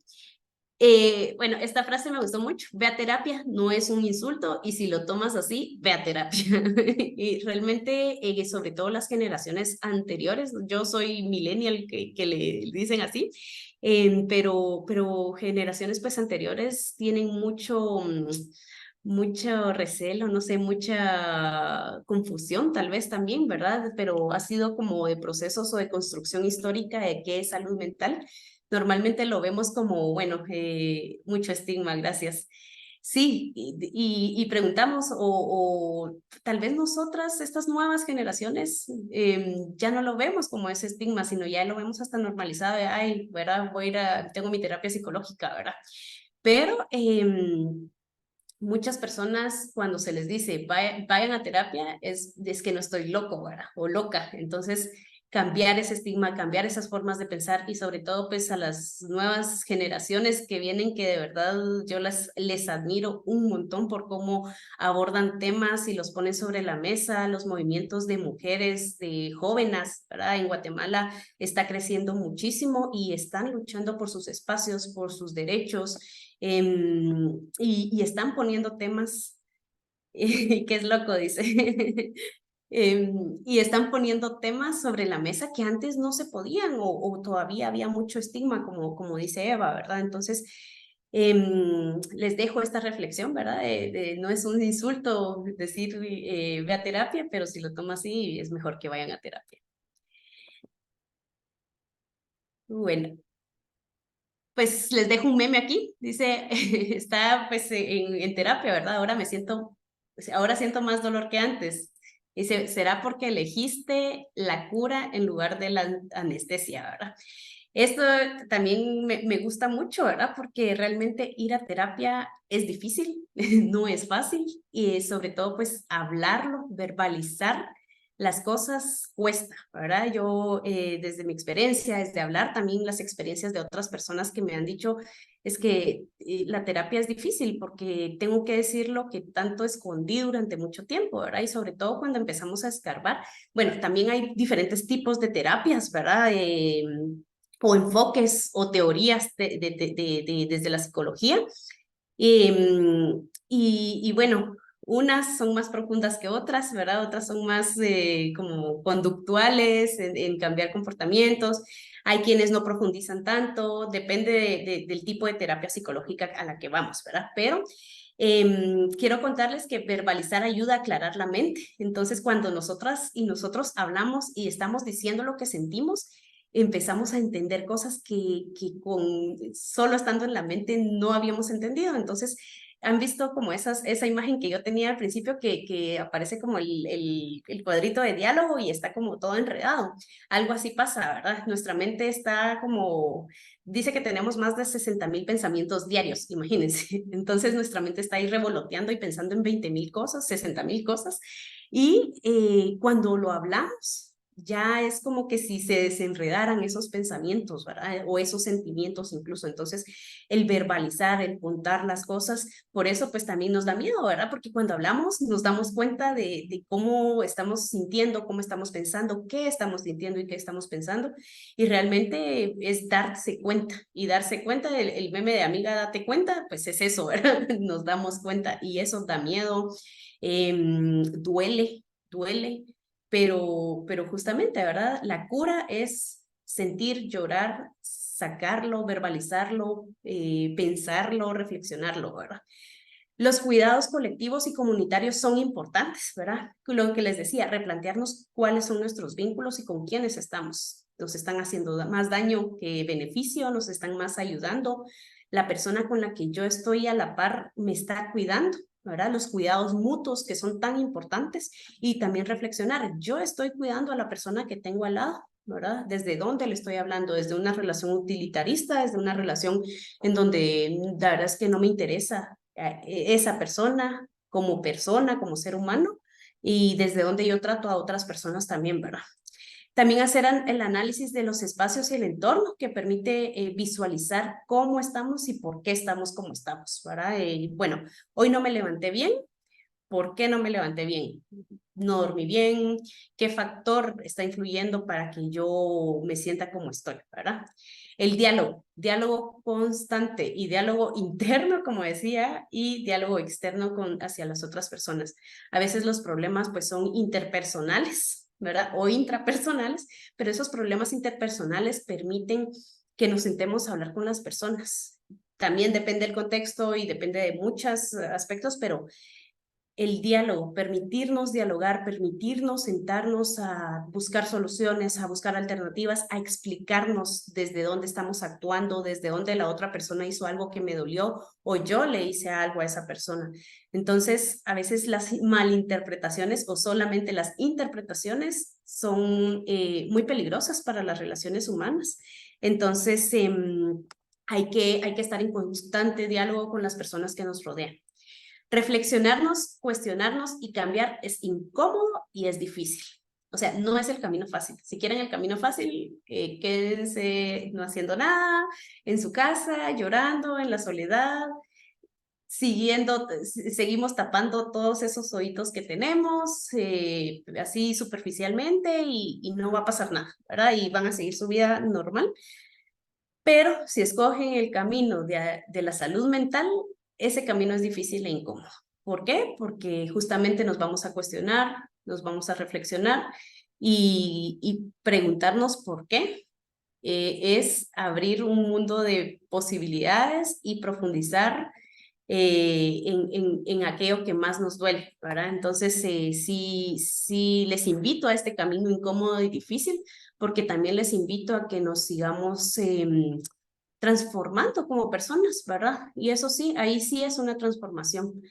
Bueno, esta frase me gustó mucho. Ve a terapia, no es un insulto y si lo tomas así, ve a terapia. Y realmente, sobre todo las generaciones anteriores, yo soy millennial que le dicen así, pero generaciones pues anteriores tienen mucho recelo, no sé, mucha confusión tal vez también, ¿verdad? Pero ha sido como de procesos o de construcción histórica de qué es salud mental. Normalmente lo vemos como, bueno, mucho estigma, gracias. Sí, y preguntamos, o tal vez nosotras, estas nuevas generaciones, ya no lo vemos como ese estigma, sino ya lo vemos hasta normalizado, de, ay, ¿verdad? Voy a ir tengo mi terapia psicológica, ¿verdad? Pero muchas personas cuando se les dice vayan a terapia es que no estoy loco, ¿verdad? O loca. Entonces, cambiar ese estigma, cambiar esas formas de pensar y sobre todo pues a las nuevas generaciones que vienen que de verdad yo les admiro un montón por cómo abordan temas y los ponen sobre la mesa, los movimientos de mujeres, de jóvenes, ¿verdad? En Guatemala está creciendo muchísimo y están luchando por sus espacios, por sus derechos. Y están poniendo temas, que es loco, dice, y están poniendo temas sobre la mesa que antes no se podían o todavía había mucho estigma, como dice Eva, ¿verdad? Entonces, les dejo esta reflexión, ¿verdad? No es un insulto decir ve a terapia, pero si lo tomas así, es mejor que vayan a terapia. Bueno. Pues les dejo un meme aquí, dice, está pues en terapia, ¿verdad? Ahora siento más dolor que antes. Dice, ¿será porque elegiste la cura en lugar de la anestesia, ¿verdad? Esto también me gusta mucho, ¿verdad? Porque realmente ir a terapia es difícil, no es fácil y sobre todo pues hablarlo, verbalizar las cosas cuesta, ¿verdad? Yo desde mi experiencia, desde hablar también las experiencias de otras personas que me han dicho, es que la terapia es difícil porque tengo que decir lo que tanto escondí durante mucho tiempo, ¿verdad? Y sobre todo cuando empezamos a escarbar. Bueno, también hay diferentes tipos de terapias, ¿verdad? O enfoques o teorías desde la psicología. Y bueno, unas son más profundas que otras, ¿verdad? Otras son más como conductuales en cambiar comportamientos. Hay quienes no profundizan tanto, depende del tipo de terapia psicológica a la que vamos, ¿verdad? Pero quiero contarles que verbalizar ayuda a aclarar la mente. Entonces, cuando nosotras y nosotros hablamos y estamos diciendo lo que sentimos, empezamos a entender cosas que con solo estando en la mente no habíamos entendido. Entonces, han visto como esa imagen que yo tenía al principio que aparece como el cuadrito de diálogo y está como todo enredado. Algo así pasa, ¿verdad? Nuestra mente está como, dice que tenemos más de 60,000 pensamientos diarios, imagínense. Entonces nuestra mente está ahí revoloteando y pensando en 20,000 cosas, 60,000 cosas. Y cuando lo hablamos, ya es como que si se desenredaran esos pensamientos, ¿verdad? O esos sentimientos incluso. Entonces, el verbalizar, el contar las cosas, por eso pues también nos da miedo, ¿verdad? Porque cuando hablamos nos damos cuenta de cómo estamos sintiendo, cómo estamos pensando, qué estamos sintiendo y qué estamos pensando. Y realmente es darse cuenta. Y darse cuenta, el meme de amiga, date cuenta, pues es eso, ¿verdad? Nos damos cuenta y eso da miedo, duele, pero justamente, ¿verdad? La cura es sentir, llorar, sacarlo, verbalizarlo, pensarlo, reflexionarlo, ¿verdad? Los cuidados colectivos y comunitarios son importantes, ¿verdad? Lo que les decía, replantearnos cuáles son nuestros vínculos y con quiénes estamos. Nos están haciendo más daño que beneficio, nos están más ayudando. La persona con la que yo estoy a la par me está cuidando, ¿verdad? Los cuidados mutuos que son tan importantes y también reflexionar, yo estoy cuidando a la persona que tengo al lado, ¿verdad? ¿Desde dónde le estoy hablando? ¿Desde una relación utilitarista? ¿Desde una relación en donde la verdad es que no me interesa esa persona, como ser humano? Y desde donde yo trato a otras personas también, ¿verdad? También hacer el análisis de los espacios y el entorno que permite visualizar cómo estamos y por qué estamos como estamos, ¿verdad? Bueno, hoy no me levanté bien. ¿Por qué no me levanté bien? ¿No dormí bien? ¿Qué factor está influyendo para que yo me sienta como estoy, verdad? El diálogo constante y diálogo interno, como decía, y diálogo externo hacia las otras personas. A veces los problemas pues son interpersonales, ¿verdad? O intrapersonales, pero esos problemas interpersonales permiten que nos sentemos a hablar con las personas. También depende del contexto y depende de muchos aspectos, pero el diálogo, permitirnos dialogar, permitirnos sentarnos a buscar soluciones, a buscar alternativas, a explicarnos desde dónde estamos actuando, desde dónde la otra persona hizo algo que me dolió o yo le hice algo a esa persona. Entonces, a veces las malinterpretaciones o solamente las interpretaciones son muy peligrosas para las relaciones humanas. Entonces, hay que estar en constante diálogo con las personas que nos rodean. Reflexionarnos, cuestionarnos y cambiar es incómodo y es difícil. O sea, no es el camino fácil. Si quieren el camino fácil, quédense no haciendo nada, en su casa, llorando, en la soledad, seguimos tapando todos esos oídos que tenemos, así superficialmente y no va a pasar nada, ¿verdad? Y van a seguir su vida normal. Pero si escogen el camino de la salud mental, ese camino es difícil e incómodo. ¿Por qué? Porque justamente nos vamos a cuestionar, nos vamos a reflexionar y preguntarnos por qué. Es abrir un mundo de posibilidades y profundizar en aquello que más nos duele, ¿verdad? Entonces, sí les invito a este camino incómodo y difícil, porque también les invito a que nos sigamos transformando como personas, ¿verdad? Y eso sí, ahí sí es una transformación,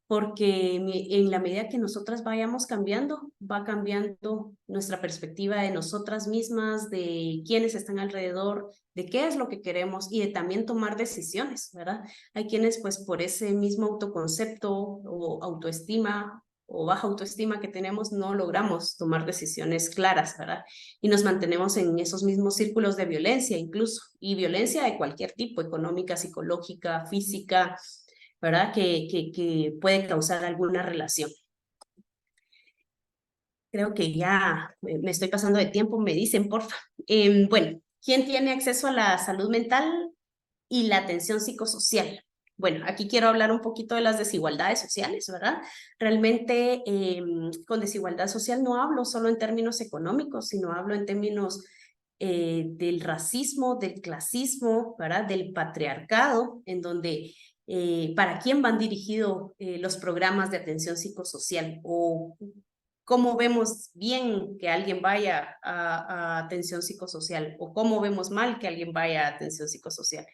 porque en la medida que nosotras vayamos cambiando, va cambiando nuestra perspectiva de nosotras mismas, de quiénes están alrededor, de qué es lo que queremos y de también tomar decisiones, ¿verdad? Hay quienes pues por ese mismo autoconcepto o autoestima o baja autoestima que tenemos, no logramos tomar decisiones claras, ¿verdad? Y nos mantenemos en esos mismos círculos de violencia incluso, y violencia de cualquier tipo, económica, psicológica, física, ¿verdad? Que puede causar alguna relación. Creo que ya me estoy pasando de tiempo, me dicen, porfa. Bueno, ¿quién tiene acceso a la salud mental y la atención psicosocial? Bueno, aquí quiero hablar un poquito de las desigualdades sociales, ¿verdad? Realmente con desigualdad social no hablo solo en términos económicos, sino hablo en términos del racismo, del clasismo, ¿verdad? Del patriarcado, en donde para quién van dirigidos los programas de atención psicosocial o cómo vemos bien que alguien vaya a atención psicosocial o cómo vemos mal que alguien vaya a atención psicosocial.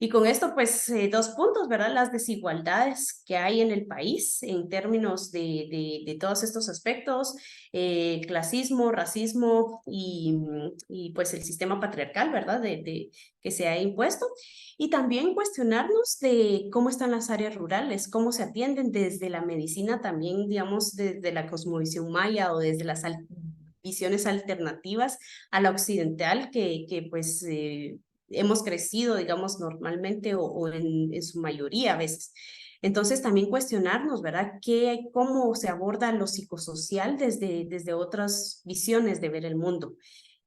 Y con esto, pues, dos puntos, ¿verdad? Las desigualdades que hay en el país en términos de todos estos aspectos, clasismo, racismo y pues el sistema patriarcal, ¿verdad? Que se ha impuesto. Y también cuestionarnos de cómo están las áreas rurales, cómo se atienden desde la medicina también, digamos, desde la cosmovisión maya o desde las visiones alternativas a la occidental que pues hemos crecido, digamos, normalmente o en su mayoría a veces. Entonces también cuestionarnos, ¿verdad? ¿Cómo se aborda lo psicosocial desde otras visiones de ver el mundo?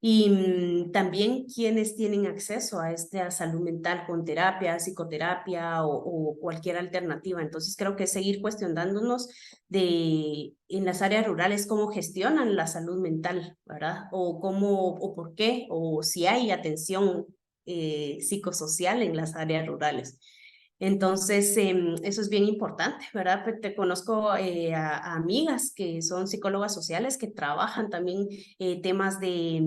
Y también quienes tienen acceso a esta salud mental con terapia, psicoterapia o cualquier alternativa. Entonces creo que seguir cuestionándonos en las áreas rurales cómo gestionan la salud mental, ¿verdad? O o por qué, o si hay atención psicosocial en las áreas rurales. Entonces, eso es bien importante, ¿verdad? Te conozco a amigas que son psicólogas sociales que trabajan también temas de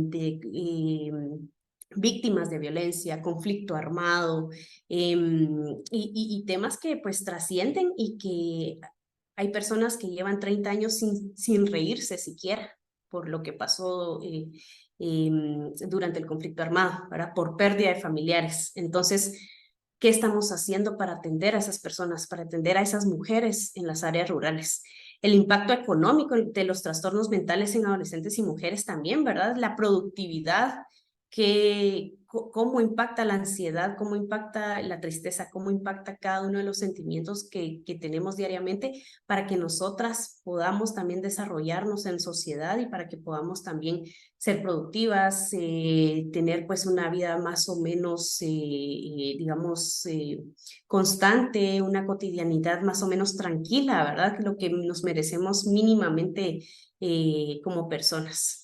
víctimas de violencia, conflicto armado y temas que pues trascienden y que hay personas que llevan 30 años sin reírse siquiera por lo que pasó durante el conflicto armado, ¿verdad? Por pérdida de familiares. Entonces, ¿qué estamos haciendo para atender a esas personas, para atender a esas mujeres en las áreas rurales? El impacto económico de los trastornos mentales en adolescentes y mujeres también, ¿verdad? La productividad, cómo impacta la ansiedad, cómo impacta la tristeza, cómo impacta cada uno de los sentimientos que tenemos diariamente para que nosotras podamos también desarrollarnos en sociedad y para que podamos también ser productivas, tener pues una vida más o menos, digamos, constante, una cotidianidad más o menos tranquila, ¿verdad? Lo que nos merecemos mínimamente como personas.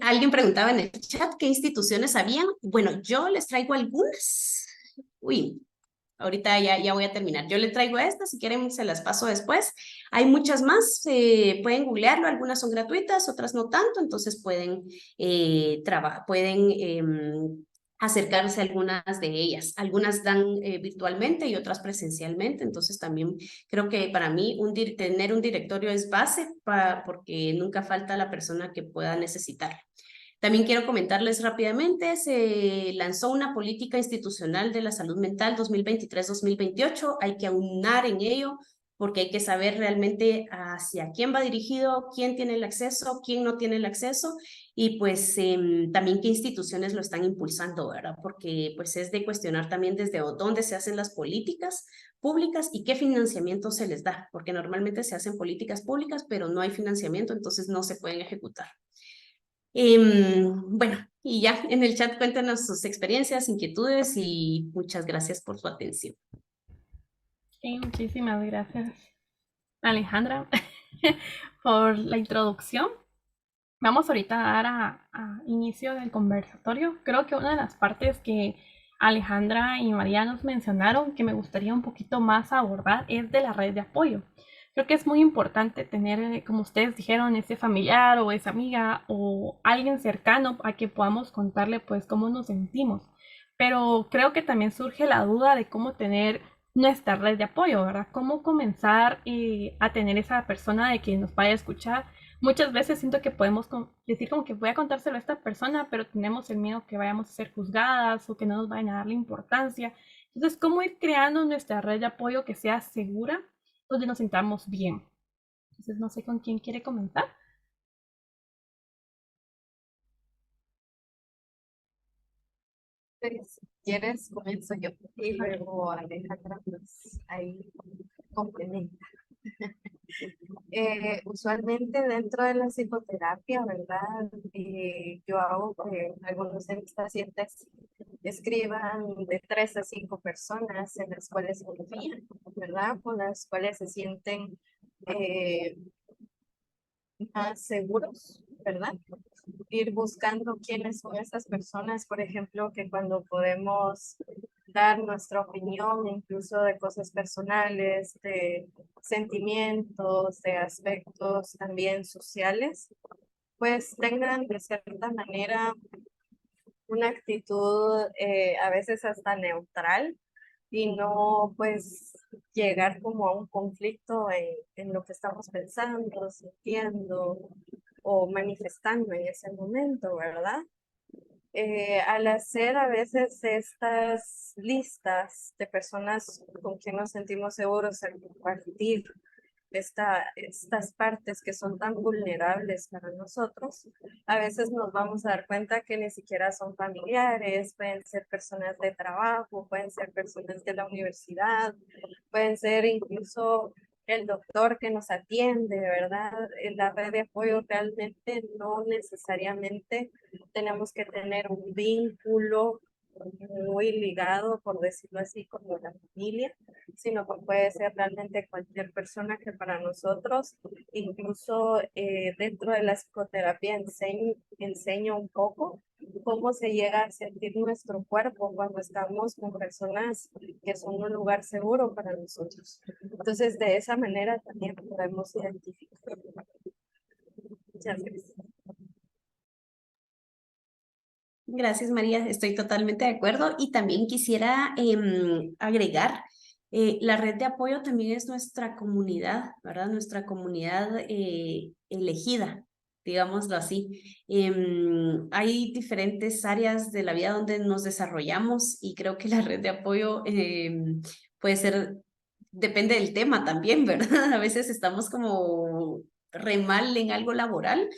Alguien preguntaba en el chat qué instituciones habían. Bueno, yo les traigo algunas. Uy, ahorita ya voy a terminar. Yo le traigo esta, si quieren se las paso después. Hay muchas más, pueden googlearlo, algunas son gratuitas, otras no tanto, entonces pueden acercarse a algunas de ellas. Algunas dan virtualmente y otras presencialmente, entonces también creo que para mí tener un directorio es base porque nunca falta la persona que pueda necesitar. También quiero comentarles rápidamente, se lanzó una política institucional de la salud mental 2023-2028, hay que aunar en ello porque hay que saber realmente hacia quién va dirigido, quién tiene el acceso, quién no tiene el acceso y pues también qué instituciones lo están impulsando, ¿verdad? Porque pues es de cuestionar también desde dónde se hacen las políticas públicas y qué financiamiento se les da, porque normalmente se hacen políticas públicas, pero no hay financiamiento, entonces no se pueden ejecutar. Bueno, y ya en el chat cuéntanos sus experiencias, inquietudes y muchas gracias por su atención. Sí, muchísimas gracias, Alejandra, por la introducción. Vamos ahorita a dar a inicio del conversatorio. Creo que una de las partes que Alejandra y María nos mencionaron que me gustaría un poquito más abordar es de la red de apoyo. Creo que es muy importante tener, como ustedes dijeron, ese familiar o esa amiga o alguien cercano a que podamos contarle pues cómo nos sentimos. Pero creo que también surge la duda de cómo tener nuestra red de apoyo, ¿verdad? Cómo comenzar a tener esa persona de que nos vaya a escuchar. Muchas veces siento que podemos decir como que voy a contárselo a esta persona, pero tenemos el miedo que vayamos a ser juzgadas o que no nos vayan a dar la importancia. Entonces, ¿cómo ir creando nuestra red de apoyo que sea segura, donde nos sintamos bien? Entonces, no sé con quién quiere comentar. Si quieres, comienzo yo y luego Alejandra, pues ahí complementa. Usualmente dentro de la psicoterapia, ¿verdad? Yo hago que algunos de mis pacientes escriban de 3 a 5 personas en las cuales confían, ¿verdad? Con las cuales se sienten más seguros, ¿verdad? Ir buscando quiénes son esas personas, por ejemplo, que cuando podemos dar nuestra opinión, incluso de cosas personales, de sentimientos, de aspectos también sociales, pues tengan de cierta manera una actitud a veces hasta neutral y no pues llegar como a un conflicto en lo que estamos pensando, sintiendo o manifestando en ese momento, ¿verdad? Al hacer a veces estas listas de personas con quien nos sentimos seguros al compartir estas partes que son tan vulnerables para nosotros, a veces nos vamos a dar cuenta que ni siquiera son familiares, pueden ser personas de trabajo, pueden ser personas de la universidad, pueden ser incluso el doctor que nos atiende, ¿verdad? En la red de apoyo realmente no necesariamente tenemos que tener un vínculo muy ligado, por decirlo así, como la familia, sino que puede ser realmente cualquier persona que para nosotros, incluso dentro de la psicoterapia, enseño un poco cómo se llega a sentir nuestro cuerpo cuando estamos con personas que son un lugar seguro para nosotros. Entonces, de esa manera también podemos identificar. Muchas gracias. Gracias, María. Estoy totalmente de acuerdo. Y también quisiera agregar, la red de apoyo también es nuestra comunidad, ¿verdad? Nuestra comunidad elegida, digámoslo así. Hay diferentes áreas de la vida donde nos desarrollamos y creo que la red de apoyo puede ser, depende del tema también, ¿verdad? A veces estamos como re mal en algo laboral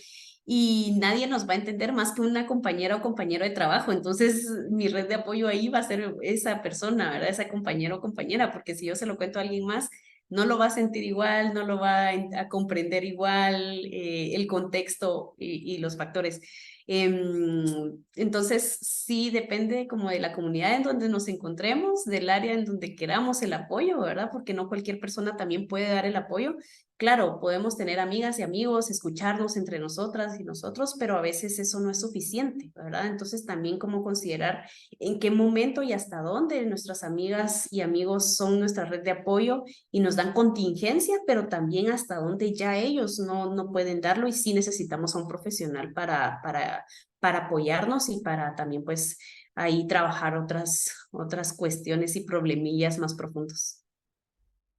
y nadie nos va a entender más que una compañera o compañero de trabajo. Entonces, mi red de apoyo ahí va a ser esa persona, ¿verdad? Esa compañero o compañera, porque si yo se lo cuento a alguien más, no lo va a sentir igual, no lo va a comprender igual el contexto y los factores. Entonces, sí depende como de la comunidad en donde nos encontremos, del área en donde queramos el apoyo, ¿verdad? Porque no cualquier persona también puede dar el apoyo claro, podemos tener amigas y amigos, escucharnos entre nosotras y nosotros, pero a veces eso no es suficiente, ¿verdad? Entonces también cómo considerar en qué momento y hasta dónde nuestras amigas y amigos son nuestra red de apoyo y nos dan contingencia, pero también hasta dónde ya ellos no pueden darlo y sí necesitamos a un profesional para apoyarnos y para también pues ahí trabajar otras cuestiones y problemillas más profundos.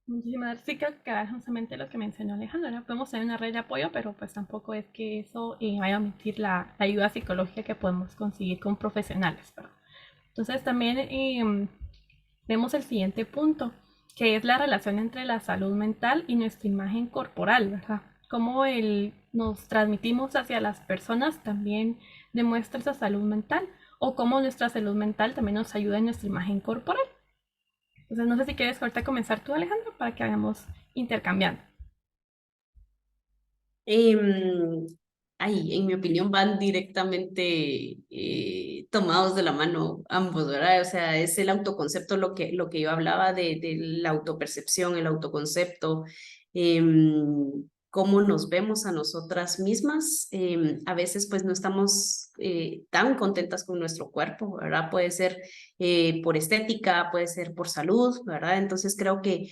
Muchísimas gracias. Sí, creo que justamente lo que mencionó Alejandra, ¿no? Podemos tener una red de apoyo, pero pues tampoco es que eso vaya a omitir la ayuda psicológica que podemos conseguir con profesionales, ¿verdad? Entonces también vemos el siguiente punto, que es la relación entre la salud mental y nuestra imagen corporal, ¿verdad? Cómo nos transmitimos hacia las personas también demuestra esa salud mental, o cómo nuestra salud mental también nos ayuda en nuestra imagen corporal. Entonces, no sé si quieres ahorita comenzar tú, Alejandro, para que vayamos intercambiando. Em, en mi opinión van directamente tomados de la mano ambos, ¿verdad? O sea, es el autoconcepto lo que yo hablaba de la autopercepción, el autoconcepto, cómo nos vemos a nosotras mismas. A veces pues no estamos tan contentas con nuestro cuerpo, ¿verdad? Puede ser por estética, puede ser por salud, ¿verdad? Entonces creo que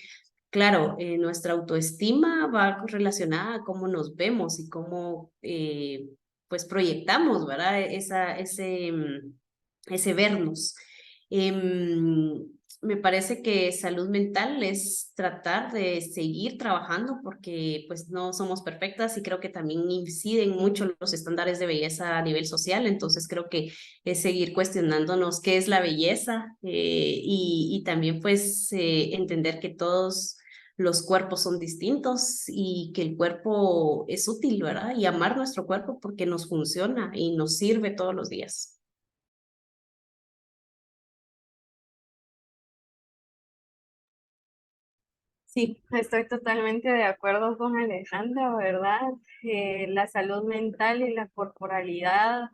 claro, nuestra autoestima va relacionada a cómo nos vemos y cómo pues proyectamos, ¿verdad? Ese vernos. Em, Me parece que salud mental es tratar de seguir trabajando porque pues no somos perfectas y creo que también inciden mucho los estándares de belleza a nivel social, entonces creo que es seguir cuestionándonos qué es la belleza y también pues entender que todos los cuerpos son distintos y que el cuerpo es útil, ¿verdad? Y amar nuestro cuerpo porque nos funciona y nos sirve todos los días. Sí, estoy totalmente de acuerdo con Alejandra, ¿verdad? La salud mental y la corporalidad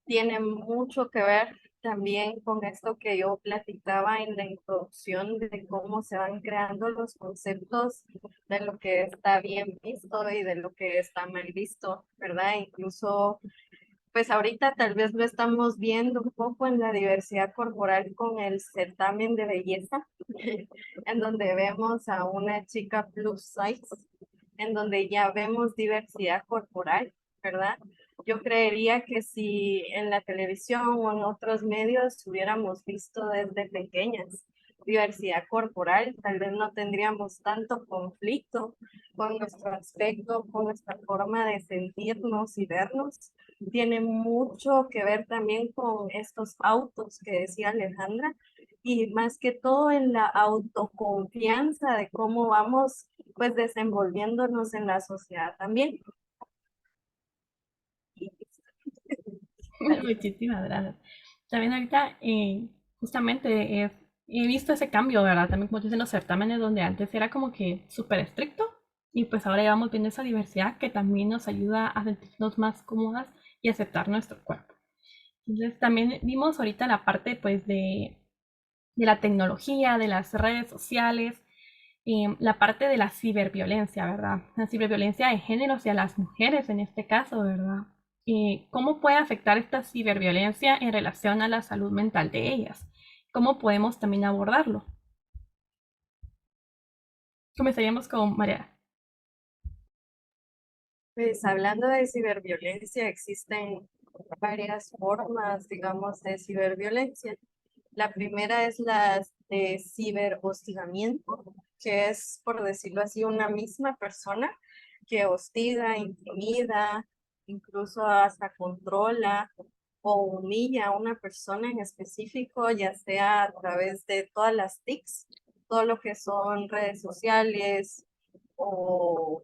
tienen mucho que ver también con esto que yo platicaba en la introducción de cómo se van creando los conceptos de lo que está bien visto y de lo que está mal visto, ¿verdad? Incluso pues ahorita tal vez lo estamos viendo un poco en la diversidad corporal con el certamen de belleza, en donde vemos a una chica plus size, en donde ya vemos diversidad corporal, ¿verdad? Yo creería que si en la televisión o en otros medios hubiéramos visto desde pequeñas diversidad corporal, tal vez no tendríamos tanto conflicto con nuestro aspecto, con nuestra forma de sentirnos y vernos. Tiene mucho que ver también con estos autos que decía Alejandra y más que todo en la autoconfianza de cómo vamos pues desenvolviéndonos en la sociedad también. Muchísimas gracias. También ahorita, justamente, he visto ese cambio, ¿verdad? También como dicen los certámenes, donde antes era como que súper estricto, y pues ahora ya vamos viendo esa diversidad que también nos ayuda a sentirnos más cómodas y aceptar nuestro cuerpo. Entonces, también vimos ahorita la parte, pues, de la tecnología, de las redes sociales, la parte de la ciberviolencia, ¿verdad? La ciberviolencia de género hacia las mujeres en este caso, ¿verdad? ¿Cómo puede afectar esta ciberviolencia en relación a la salud mental de ellas? ¿Cómo podemos también abordarlo? Comenzaríamos con María. Pues hablando de ciberviolencia, existen varias formas, digamos, de ciberviolencia. La primera es la de ciberhostigamiento, que es, por decirlo así, una misma persona que hostiga, intimida, incluso hasta controla o humilla a una persona en específico, ya sea a través de todas las TICs, todo lo que son redes sociales o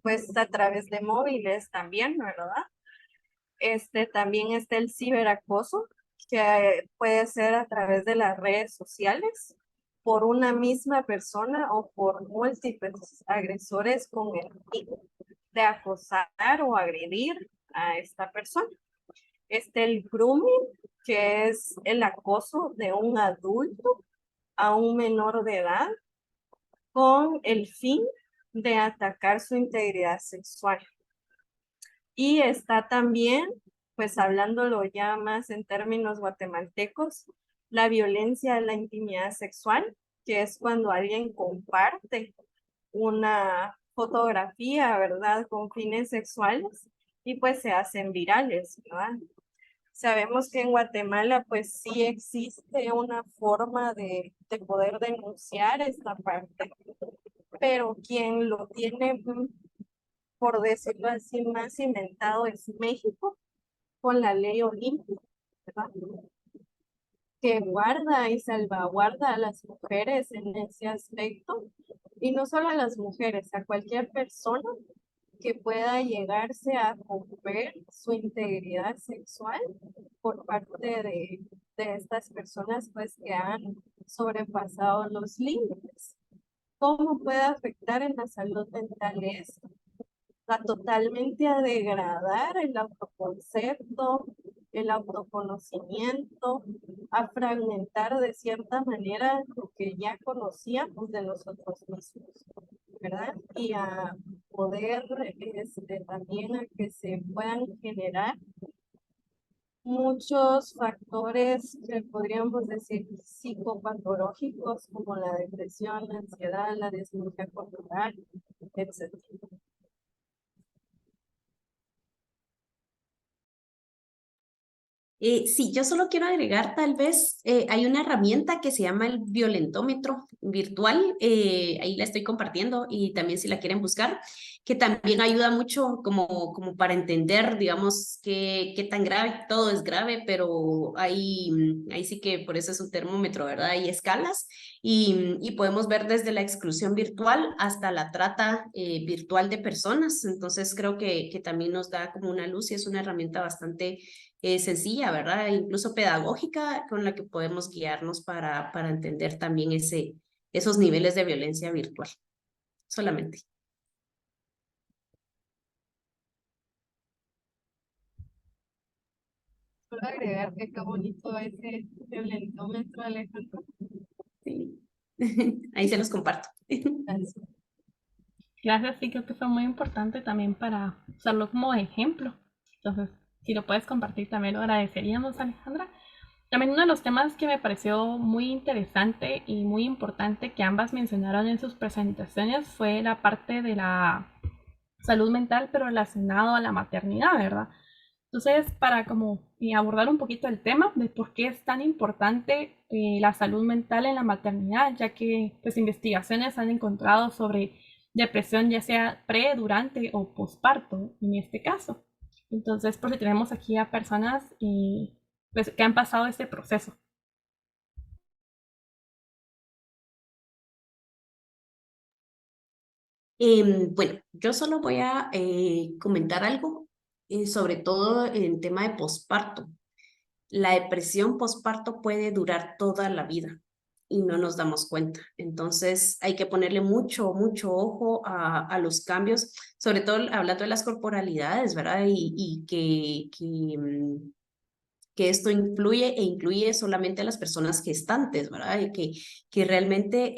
pues a través de móviles también, ¿verdad? También está el ciberacoso, que puede ser a través de las redes sociales, por una misma persona o por múltiples agresores con el fin de acosar o agredir a esta persona. El grooming, que es el acoso de un adulto a un menor de edad, con el fin de atacar su integridad sexual. Y está también, pues hablándolo ya más en términos guatemaltecos, la violencia a la intimidad sexual, que es cuando alguien comparte una fotografía, ¿verdad?, con fines sexuales y pues se hacen virales, ¿verdad? Sabemos que en Guatemala pues sí existe una forma de poder denunciar esta parte, pero quien lo tiene, por decirlo así, más inventado es México con la ley Olimpia, ¿verdad?, que guarda y salvaguarda a las mujeres en ese aspecto, y no solo a las mujeres, a cualquier persona que pueda llegarse a romper su integridad sexual por parte de estas personas pues que han sobrepasado los límites. ¿Cómo puede afectar en la salud mental esto? Va totalmente a degradar el autoconcepto, el autoconocimiento, a fragmentar de cierta manera lo que ya conocíamos de nosotros mismos, ¿verdad? Y a poder también a que se puedan generar muchos factores que podríamos decir psicopatológicos como la depresión, la ansiedad, la dismorfia corporal, etc. Sí, yo solo quiero agregar, tal vez, hay una herramienta que se llama el violentómetro virtual, ahí la estoy compartiendo y también si la quieren buscar, que también ayuda mucho como para entender, digamos, qué tan grave, todo es grave, pero ahí sí que por eso es un termómetro, ¿verdad? Hay escalas y podemos ver desde la exclusión virtual hasta la trata virtual de personas, entonces creo que también nos da como una luz y es una herramienta bastante sencilla, ¿verdad? Incluso pedagógica, con la que podemos guiarnos para entender también esos niveles de violencia virtual, solamente. Solo agregar que qué bonito ese violentómetro, Alejandro. Sí. Ahí se los comparto. Gracias. Gracias, sí, creo que fue muy importante también para usarlo como ejemplo. Entonces, si lo puedes compartir también lo agradeceríamos, Alejandra. También uno de los temas que me pareció muy interesante y muy importante que ambas mencionaron en sus presentaciones fue la parte de la salud mental, pero relacionado a la maternidad, ¿verdad? Entonces, para como abordar un poquito el tema de por qué es tan importante la salud mental en la maternidad, ya que pues investigaciones han encontrado sobre depresión ya sea pre, durante o posparto en este caso. Entonces, por si tenemos aquí a personas pues, que han pasado este proceso. Bueno, yo solo voy a comentar algo, sobre todo en tema de posparto. La depresión posparto puede durar toda la vida y no nos damos cuenta. Entonces hay que ponerle mucho ojo a los cambios, sobre todo hablando de las corporalidades, ¿verdad? Y que esto influye e incluye solamente a las personas gestantes, ¿verdad? Y que realmente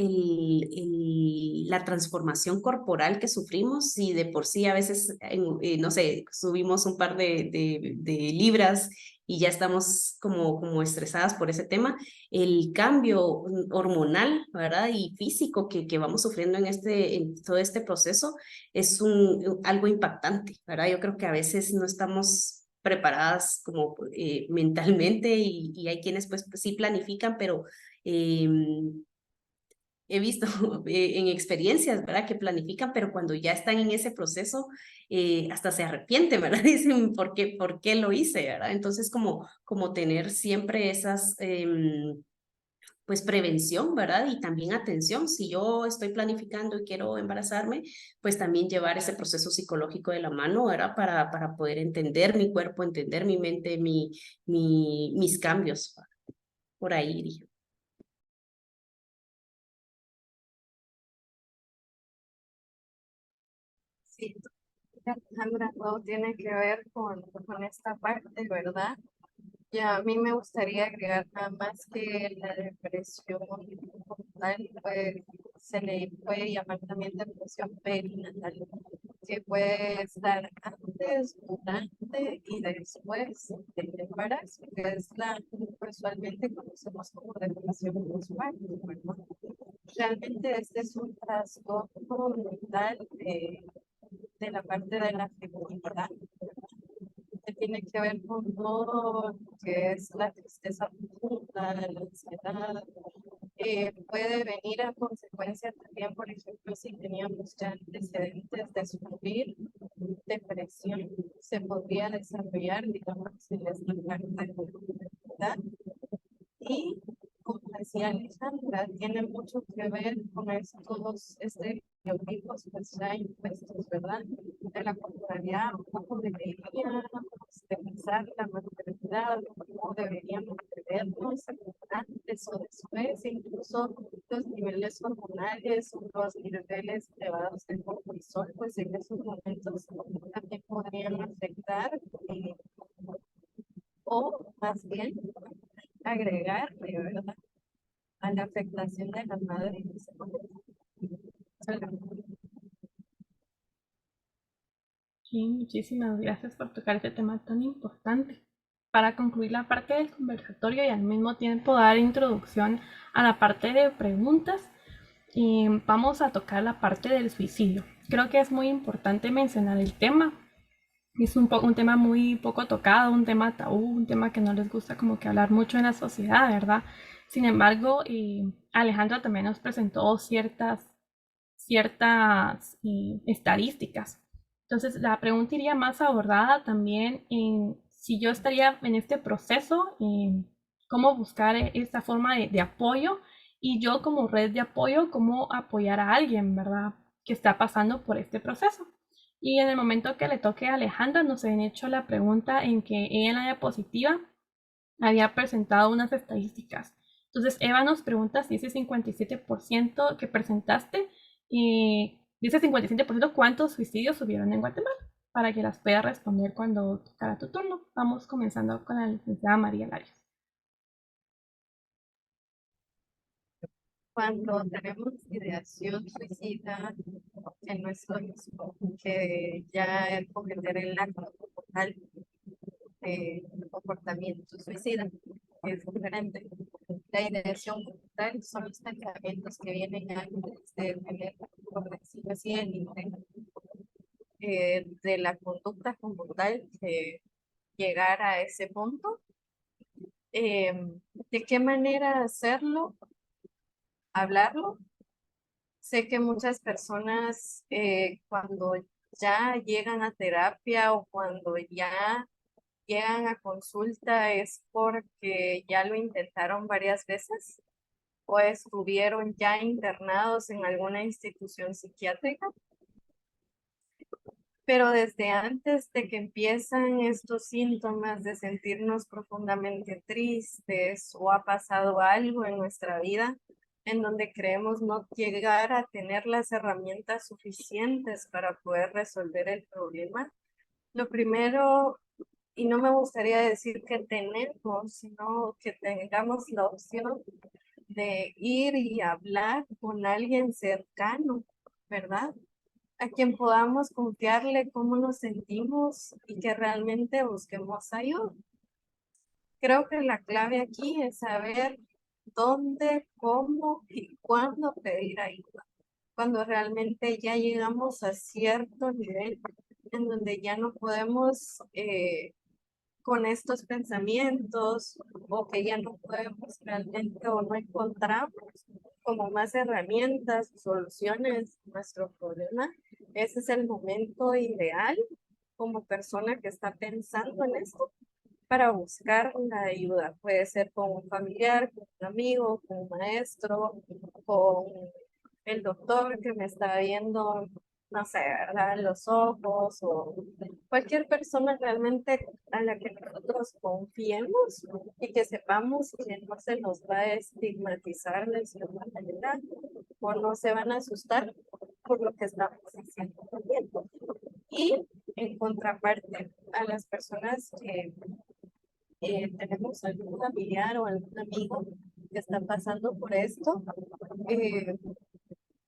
la transformación corporal que sufrimos, si de por sí a veces, no sé, subimos un par de libras y ya estamos como estresadas por ese tema, el cambio hormonal, ¿verdad? Y físico que vamos sufriendo en todo este proceso es algo impactante, ¿verdad? Yo creo que a veces no estamos preparadas como mentalmente y hay quienes pues sí planifican, pero eh, he visto en experiencias, ¿verdad? Que planifican, pero cuando ya están en ese proceso, hasta se arrepienten, ¿verdad? Dicen, por qué lo hice, ¿verdad? Entonces, como tener siempre esas pues prevención, ¿verdad? Y también atención. Si yo estoy planificando y quiero embarazarme, pues también llevar ese proceso psicológico de la mano, ¿verdad? Para poder entender mi cuerpo, entender mi mente, mis cambios. Por ahí iría. Sí, Alejandra, todo tiene que ver con esta parte, ¿verdad? Y a mí me gustaría agregar nada más que la depresión como tal, pues se le puede llamar también depresión perinatal, que puede estar antes, durante y después del embarazo, que es la que usualmente conocemos como depresión postparto, ¿verdad? Realmente este es un trastorno mental de la parte de la afectividad, que tiene que ver con todo lo que es la tristeza profunda, la ansiedad. Puede venir a consecuencia también, por ejemplo, si teníamos ya antecedentes de sufrir depresión, se podría desarrollar, digamos, en esta parte de la enfermedad. Y como decía Alejandra, tiene mucho que ver con estos estereotipos pues ya impuestos, ¿verdad? De la corporalidad, cómo debería pensar la maternidad, cómo deberíamos vernos antes o después, incluso los niveles hormonales o los niveles elevados de cortisol, pues en esos momentos también podrían afectar o más bien agregar, ¿verdad?, a la afectación de la madre en ese momento. Sí, muchísimas gracias por tocar este tema tan importante. Para concluir la parte del conversatorio y al mismo tiempo dar introducción a la parte de preguntas, vamos a tocar la parte del suicidio. Creo que es muy importante mencionar el tema. Es un tema muy poco tocado, un tema tabú, un tema que no les gusta como que hablar mucho en la sociedad, ¿verdad? Sin embargo, Alejandra también nos presentó ciertas estadísticas. Entonces, la pregunta iría más abordada también en si yo estaría en este proceso, en cómo buscar esta forma de apoyo y yo como red de apoyo, cómo apoyar a alguien, ¿verdad?, que está pasando por este proceso. Y en el momento que le toque a Alejandra, nos habían hecho la pregunta en que ella en la diapositiva había presentado unas estadísticas. Entonces, Eva nos pregunta si ese 57% que presentaste, de ese 57%, ¿cuántos suicidios hubieron en Guatemala? Para que las pueda responder cuando tocara tu turno. Vamos comenzando con la licenciada María Larios. Cuando tenemos ideación suicida, que no es lo mismo que ya cometer el acto total de comportamiento suicida, es diferente. La ideación total son los pensamientos que vienen antes de tener, por decirlo así, el intento de la conducta como tal, que llegar a ese punto. ¿De qué manera hacerlo? Hablarlo. Sé que muchas personas cuando ya llegan a terapia o cuando ya llegan a consulta es porque ya lo intentaron varias veces o estuvieron ya internados en alguna institución psiquiátrica. Pero desde antes de que empiezan estos síntomas de sentirnos profundamente tristes o ha pasado algo en nuestra vida en donde creemos no llegar a tener las herramientas suficientes para poder resolver el problema, lo primero, y no me gustaría decir que tenemos, sino que tengamos la opción de ir y hablar con alguien cercano, ¿verdad?, a quien podamos confiarle cómo nos sentimos y que realmente busquemos ayuda. Creo que la clave aquí es saber dónde, cómo y cuándo pedir ayuda. Cuando realmente ya llegamos a cierto nivel en donde ya no podemos con estos pensamientos o que ya no podemos realmente o no encontramos como más herramientas, soluciones a nuestro problema, ese es el momento ideal como persona que está pensando en esto para buscar una ayuda. Puede ser con un familiar, con un amigo, con un maestro, con el doctor que me está viendo, no sé, ¿verdad?, los ojos o cualquier persona realmente a la que nosotros confiemos y que sepamos que no se nos va a estigmatizar de cierta manera o no se van a asustar por lo que estamos haciendo. Y en contraparte, a las personas que tenemos algún familiar o algún amigo que está pasando por esto,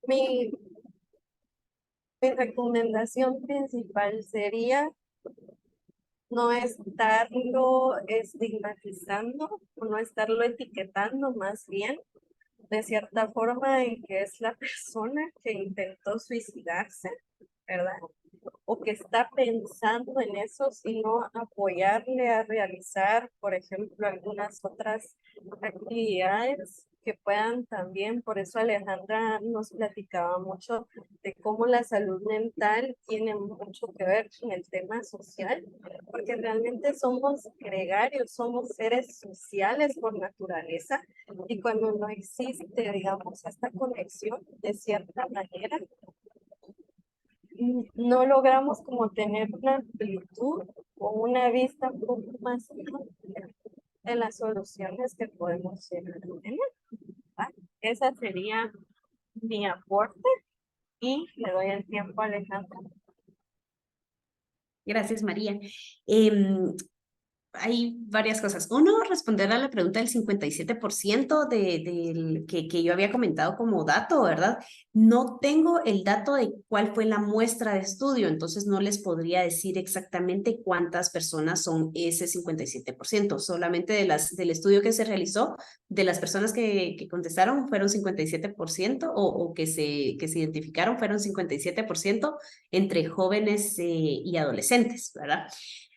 Mi, mi recomendación principal sería no estarlo estigmatizando o no estarlo etiquetando más bien de cierta forma en que es la persona que intentó suicidarse, ¿verdad? O que está pensando en eso, sino apoyarle a realizar, por ejemplo, algunas otras actividades que puedan también. Por eso Alejandra nos platicaba mucho de cómo la salud mental tiene mucho que ver con el tema social, porque realmente somos gregarios, somos seres sociales por naturaleza, y cuando no existe, digamos, esta conexión de cierta manera, no logramos como tener una amplitud o una vista un poco más amplia de las soluciones que podemos llegar a tener. ¿Va? Esa sería mi aporte y le doy el tiempo a Alejandra. Gracias, María. Hay varias cosas. Uno, responder a la pregunta del 57% que yo había comentado como dato, ¿verdad? No tengo el dato de cuál fue la muestra de estudio, entonces no les podría decir exactamente cuántas personas son ese 57%. Solamente del estudio que se realizó, de las personas que contestaron fueron 57% o que se identificaron fueron 57% entre jóvenes y adolescentes, ¿verdad?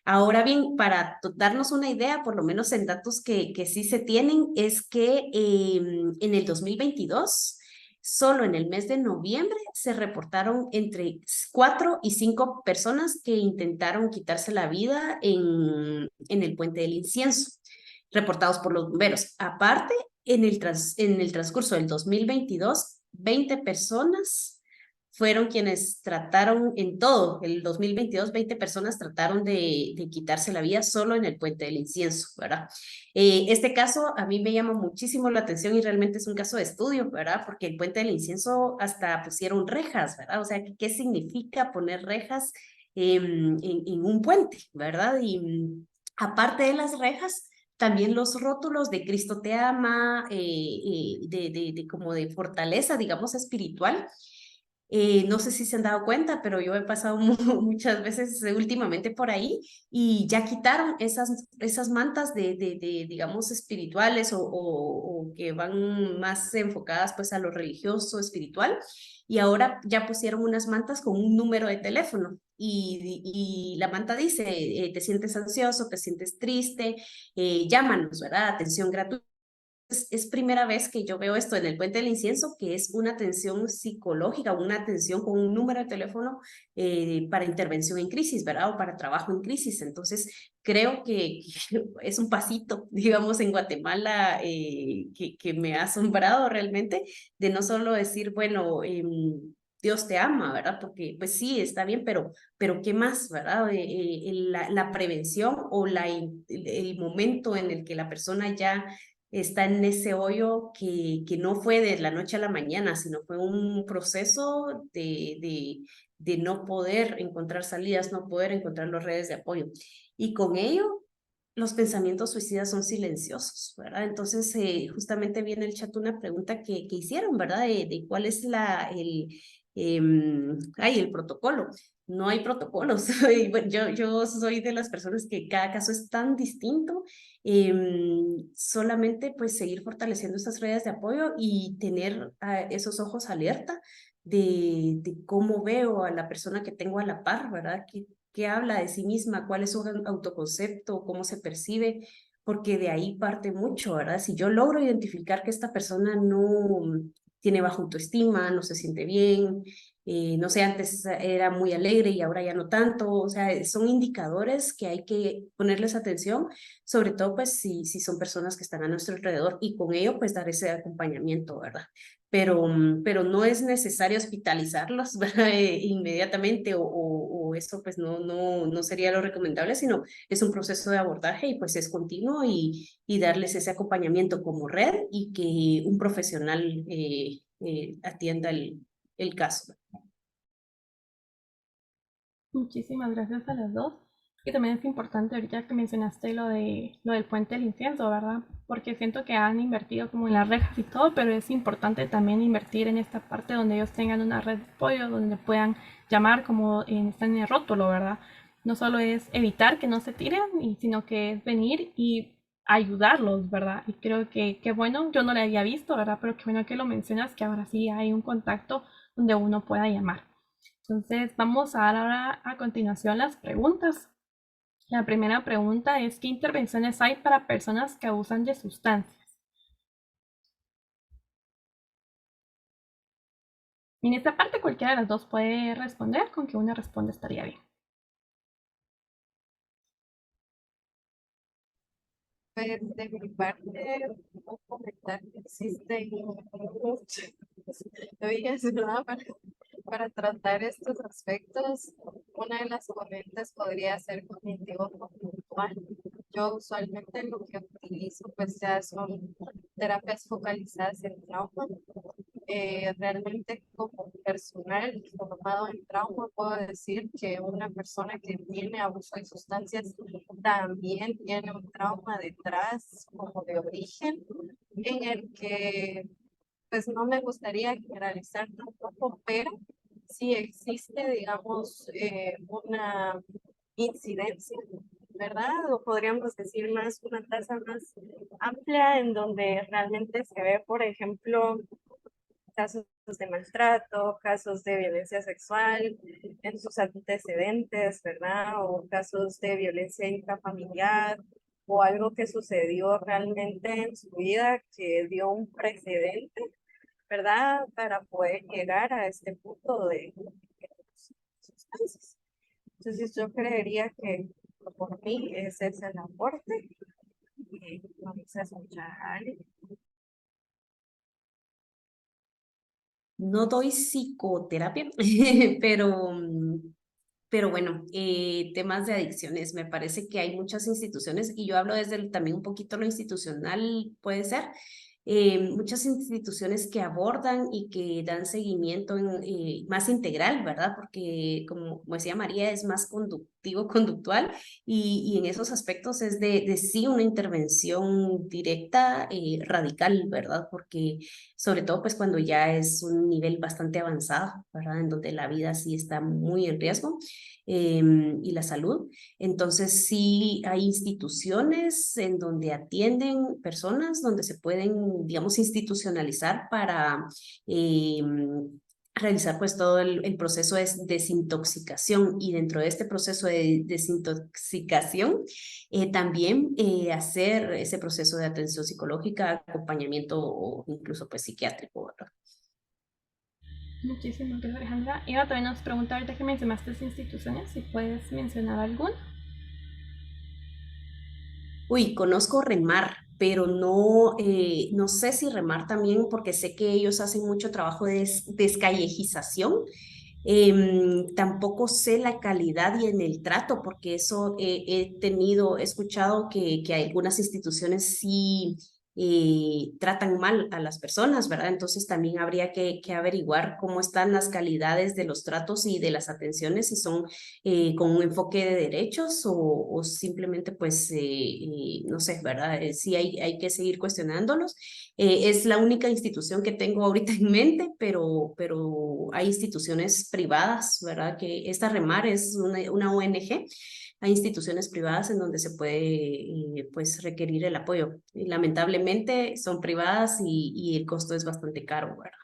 Ahora bien, para darnos una idea, por lo menos en datos que sí se tienen, es que en el 2022, solo en el mes de noviembre, se reportaron entre 4 y 5 personas que intentaron quitarse la vida en el Puente del Incienso, reportados por los bomberos. Aparte, en el transcurso del 2022, 20 personas fueron quienes trataron en todo, el 2022, 20 personas trataron de quitarse la vida solo en el Puente del Incienso, ¿verdad? Este caso a mí me llama muchísimo la atención y realmente es un caso de estudio, ¿verdad? Porque el Puente del Incienso hasta pusieron rejas, ¿verdad? O sea, ¿qué significa poner rejas en un puente, ¿verdad? Y aparte de las rejas, también los rótulos de Cristo te ama, como de fortaleza, digamos, espiritual. No sé si se han dado cuenta, pero yo he pasado muchas veces últimamente por ahí y ya quitaron esas mantas digamos, espirituales o que van más enfocadas pues a lo religioso, espiritual, y ahora ya pusieron unas mantas con un número de teléfono. Y la manta dice, te sientes ansioso, te sientes triste, llámanos, ¿verdad? Atención gratuita. Es primera vez que yo veo esto en el Puente del Incienso, que es una atención psicológica, una atención con un número de teléfono para intervención en crisis, ¿verdad? O para trabajo en crisis. Entonces, creo que es un pasito, digamos, en Guatemala que me ha asombrado realmente, de no solo decir, bueno, Dios te ama, ¿verdad? Porque pues sí, está bien, pero ¿qué más, verdad? La prevención o el momento en el que la persona ya está en ese hoyo que no fue de la noche a la mañana, sino fue un proceso de no poder encontrar salidas, no poder encontrar las redes de apoyo. Y con ello, los pensamientos suicidas son silenciosos, ¿verdad? Entonces, justamente viene el chat una pregunta que hicieron, ¿verdad? De cuál es el protocolo. No hay protocolos. Yo soy de las personas que cada caso es tan distinto, solamente pues seguir fortaleciendo esas redes de apoyo y tener esos ojos alerta de cómo veo a la persona que tengo a la par, ¿verdad? ¿Qué habla de sí misma? ¿Cuál es su autoconcepto? ¿Cómo se percibe? Porque de ahí parte mucho, ¿verdad? Si yo logro identificar que esta persona no tiene baja autoestima, no se siente bien, no sé, antes era muy alegre y ahora ya no tanto, o sea, son indicadores que hay que ponerles atención, sobre todo pues si son personas que están a nuestro alrededor y con ello pues dar ese acompañamiento, ¿verdad? Pero no es necesario hospitalizarlos, ¿verdad? Inmediatamente o eso pues no sería lo recomendable, sino es un proceso de abordaje y pues es continuo y darles ese acompañamiento como red y que un profesional atienda el caso. Muchísimas gracias a las dos. Y también es importante ahorita que mencionaste lo del puente del incienso, ¿verdad? Porque siento que han invertido como en las rejas y todo, pero es importante también invertir en esta parte donde ellos tengan una red de apoyo, donde puedan llamar como están en el rótulo, ¿verdad? No solo es evitar que no se tiren, sino que es venir y ayudarlos, ¿verdad? Y creo que bueno, yo no le había visto, ¿verdad? Pero qué bueno que lo mencionas, que ahora sí hay un contacto donde uno pueda llamar. Entonces, vamos a dar ahora a continuación las preguntas. La primera pregunta es, ¿qué intervenciones hay para personas que abusan de sustancias? En esta parte cualquiera de las dos puede responder, con que una responda estaría bien. Pues de mi parte, un comentar que existen muchas vías, ¿verdad? Para tratar estos aspectos. Una de las corrientes podría ser cognitivo-conductual. Yo usualmente lo que utilizo pues ya son terapias focalizadas en trauma. Realmente como personal formado en trauma puedo decir que una persona que tiene abuso de sustancias también tiene un trauma detrás como de origen en el que pues no me gustaría generalizar tampoco, pero sí existe, digamos, una incidencia, ¿verdad? O podríamos decir más una tasa más amplia en donde realmente se ve, por ejemplo, casos de maltrato, casos de violencia sexual en sus antecedentes, ¿verdad? O casos de violencia intrafamiliar o algo que sucedió realmente en su vida que dio un precedente, ¿verdad? Para poder llegar a este punto de sustancias. Entonces yo creería que por mí ese es el aporte. Y vamos a escuchar a alguien. No doy psicoterapia, pero, pero bueno, temas de adicciones, me parece que hay muchas instituciones y yo hablo desde también un poquito lo institucional, puede ser, muchas instituciones que abordan y que dan seguimiento más integral, ¿verdad? Porque como decía María, es más conductivo, conductual y en esos aspectos es de sí una intervención directa, radical, ¿verdad? Porque sobre todo pues cuando ya es un nivel bastante avanzado, ¿verdad? En donde la vida sí está muy en riesgo y la salud. Entonces sí hay instituciones en donde atienden personas, donde se pueden, digamos, institucionalizar para realizar pues todo el proceso de desintoxicación y dentro de este proceso de desintoxicación también hacer ese proceso de atención psicológica, acompañamiento o incluso pues psiquiátrico, ¿verdad? Muchísimas gracias, Alejandra. Eva también nos pregunta ahorita que mencionaste instituciones, si puedes mencionar alguna. Uy, conozco Remar, pero no, no sé si Remar también, porque sé que ellos hacen mucho trabajo de descallejización. Tampoco sé la calidad y en el trato, porque eso he escuchado que algunas instituciones sí tratan mal a las personas, ¿verdad? Entonces también habría que averiguar cómo están las calidades de los tratos y de las atenciones, si son con un enfoque de derechos o simplemente pues, no sé, ¿verdad? Sí hay que seguir cuestionándolos. Es la única institución que tengo ahorita en mente, pero hay instituciones privadas, ¿verdad? Que esta Remar es una ONG. Hay instituciones privadas en donde se puede pues requerir el apoyo. Y lamentablemente son privadas y el costo es bastante caro, ¿verdad?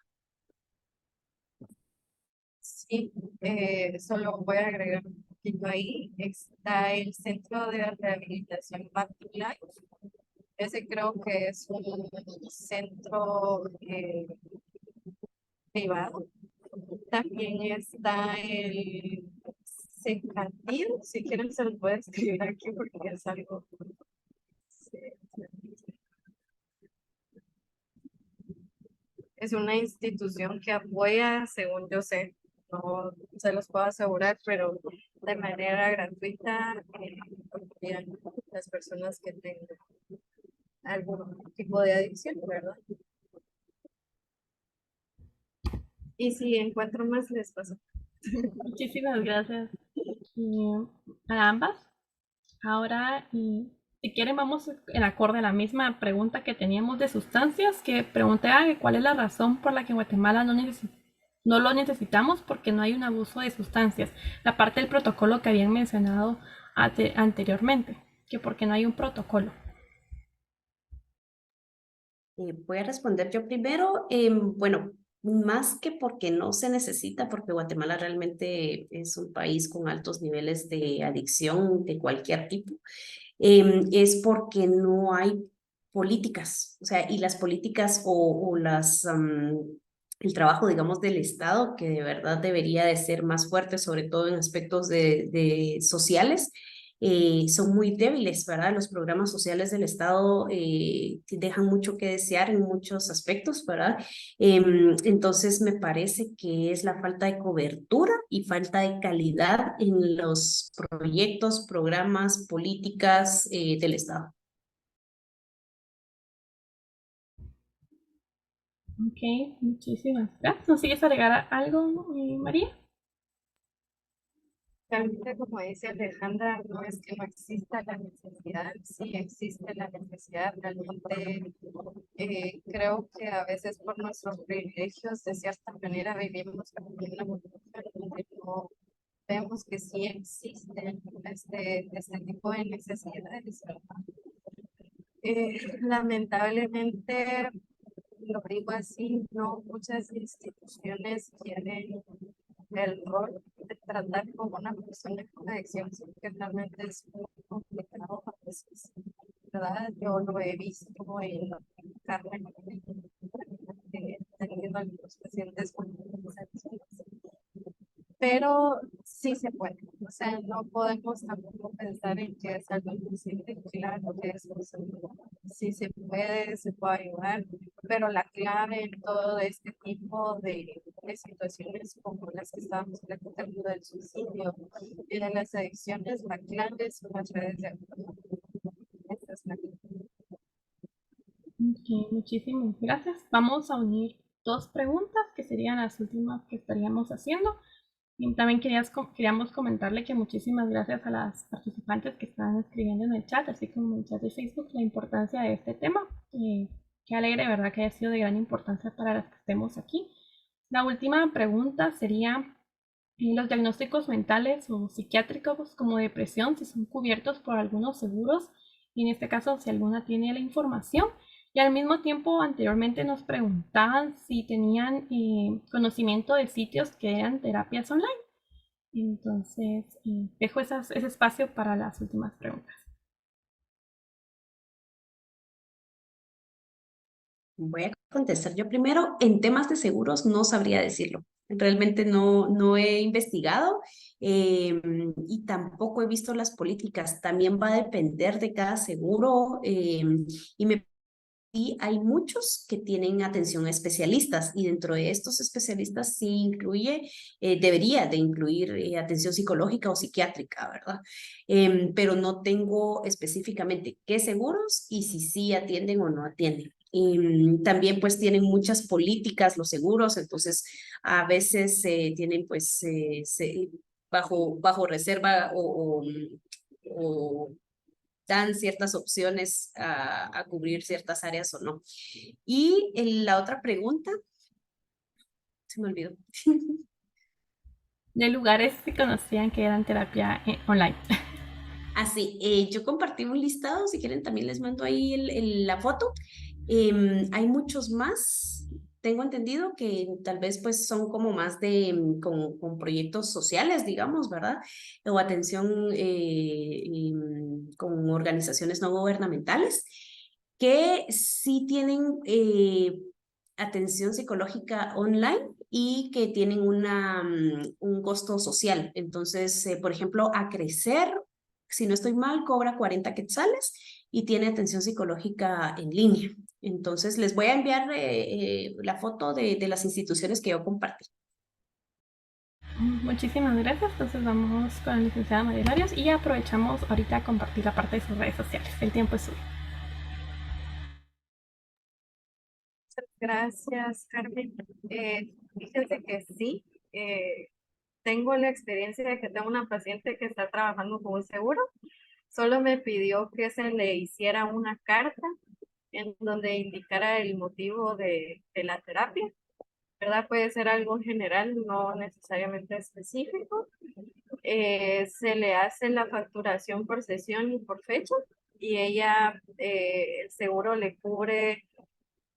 Sí, solo voy a agregar un poquito ahí. Está el Centro de Rehabilitación Particular. Ese creo que es un centro privado. También está el Secatil, si quieren se lo puedo escribir aquí porque es algo. Es una institución que apoya, según yo sé, no se los puedo asegurar, pero de manera gratuita apoyan las personas que tengan algún tipo de adicción, ¿verdad? Y si encuentro más, les paso. Muchísimas gracias a ambas. Ahora, y si quieren, vamos en acorde a la misma pregunta que teníamos de sustancias, que pregunté cuál es la razón por la que en Guatemala no lo necesitamos, porque no hay un abuso de sustancias. La parte del protocolo que habían mencionado anteriormente, que porque no hay un protocolo. Voy a responder yo primero. Bueno, más que porque no se necesita, porque Guatemala realmente es un país con altos niveles de adicción de cualquier tipo, es porque no hay políticas, o sea, y las políticas o el trabajo, digamos, del Estado, que de verdad debería de ser más fuerte, sobre todo en aspectos de sociales, son muy débiles, ¿verdad? Los programas sociales del Estado dejan mucho que desear en muchos aspectos, ¿verdad? Entonces me parece que es la falta de cobertura y falta de calidad en los proyectos, programas, políticas del Estado. Ok, muchísimas gracias. ¿Nos sigues agregar algo, María? Realmente, como dice Alejandra, no es que no exista la necesidad, sí existe la necesidad. Realmente creo que a veces por nuestros privilegios, de cierta manera, vivimos en una burbuja donde no vemos que sí existen este tipo de necesidades, ¿verdad? Lamentablemente, lo digo así, no muchas instituciones tienen el rol de tratar con una persona con adicción, que realmente es muy complicado a veces, ¿verdad? Yo lo he visto en carne, teniendo algunos pacientes con adicciones, pero sí se puede. O sea, no podemos tampoco pensar en que es algo imposible. Claro que es posible. Sí se puede ayudar, pero la clave en todo este tipo de situaciones como las que estábamos platicando del suicidio y de las adicciones, la clave son las redes de apoyo. Esa es la clave. Ok, muchísimas gracias. Vamos a unir dos preguntas que serían las últimas que estaríamos haciendo. Y también queríamos comentarle que muchísimas gracias a las participantes que están escribiendo en el chat, así como en el chat de Facebook, la importancia de este tema. Qué alegre, ¿verdad? Que haya sido de gran importancia para las que estemos aquí. La última pregunta sería, ¿los diagnósticos mentales o psiquiátricos como depresión, si son cubiertos por algunos seguros? Y en este caso, si alguna tiene la información. Y al mismo tiempo, anteriormente nos preguntaban si tenían conocimiento de sitios que eran terapias online. Entonces, dejo ese espacio para las últimas preguntas. Voy a contestar yo primero. En temas de seguros no sabría decirlo. Realmente no he investigado y tampoco he visto las políticas. También va a depender de cada seguro y me y hay muchos que tienen atención a especialistas y dentro de estos especialistas sí incluye, debería de incluir atención psicológica o psiquiátrica, ¿verdad? Pero no tengo específicamente qué seguros y si sí atienden o no atienden. También pues tienen muchas políticas los seguros, entonces a veces tienen pues bajo reserva o dan ciertas opciones a cubrir ciertas áreas o no. Y la otra pregunta, se me olvidó. De lugares que conocían que eran terapia online. Así, yo compartí un listado, si quieren también les mando ahí la foto. Hay muchos más, tengo entendido que tal vez pues son como más de con proyectos sociales, digamos, ¿verdad? O atención con organizaciones no gubernamentales que sí tienen atención psicológica online y que tienen un costo social. Entonces, por ejemplo, a crecer, si no estoy mal, cobra 40 quetzales y tiene atención psicológica en línea. Entonces, les voy a enviar la foto de las instituciones que yo compartí. Muchísimas gracias. Entonces vamos con la licenciada María Larios y aprovechamos ahorita a compartir la parte de sus redes sociales. El tiempo es suyo. Gracias, Carmen. Fíjense que sí, tengo la experiencia de que tengo una paciente que está trabajando con un seguro. Solo me pidió que se le hiciera una carta en donde indicara el motivo de la terapia, ¿verdad? Puede ser algo general, no necesariamente específico. Se le hace la facturación por sesión y por fecha, y ella, el seguro le cubre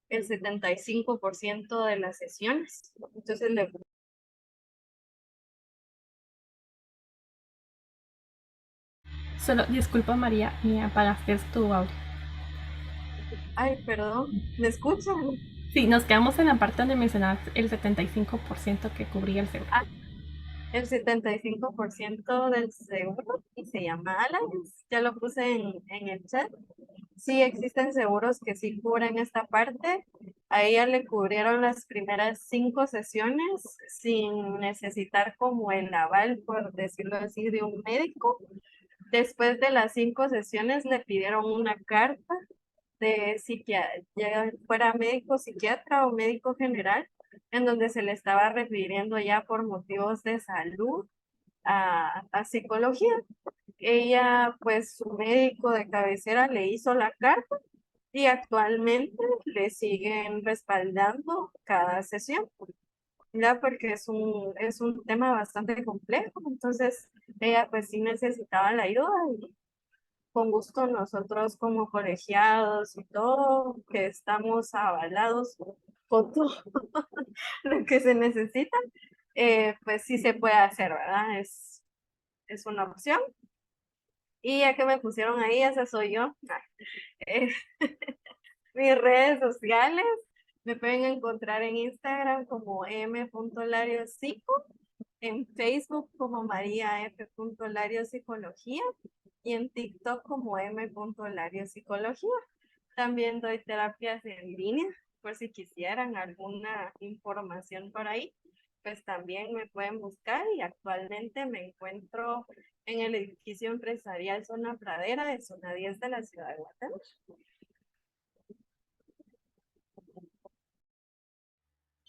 el 75% de las sesiones. Entonces le... Solo, disculpa María, me apagaste tu audio. Ay, perdón, ¿me escuchan? Sí, nos quedamos en la parte donde mencionabas el 75% que cubría el seguro. El 75% del seguro, y se llama Allianz, ya lo puse en el chat. Sí existen seguros que sí cubren esta parte. A ella le cubrieron las primeras 5 sesiones sin necesitar como el aval, por decirlo así, de un médico. Después de las 5 sesiones le pidieron una carta de psiquiatra, ya fuera médico psiquiatra o médico general, en donde se le estaba refiriendo ya por motivos de salud a psicología. Ella, pues su médico de cabecera le hizo la carta y actualmente le siguen respaldando cada sesión, ya porque es un tema bastante complejo. Entonces ella pues sí necesitaba la ayuda, y con gusto nosotros como colegiados y todo, que estamos avalados con todo lo que se necesita, pues sí se puede hacer, ¿verdad? Es una opción. Y ya que me pusieron ahí, esa soy yo. Eh, Mis redes sociales me pueden encontrar en Instagram como m.lariosico, en Facebook como María F. Lario Psicología y en TikTok como m.lariopsicología. También doy terapias en línea, por si quisieran alguna información por ahí, pues también me pueden buscar, y actualmente me encuentro en el edificio empresarial Zona Pradera de Zona 10 de la ciudad de Guatemala.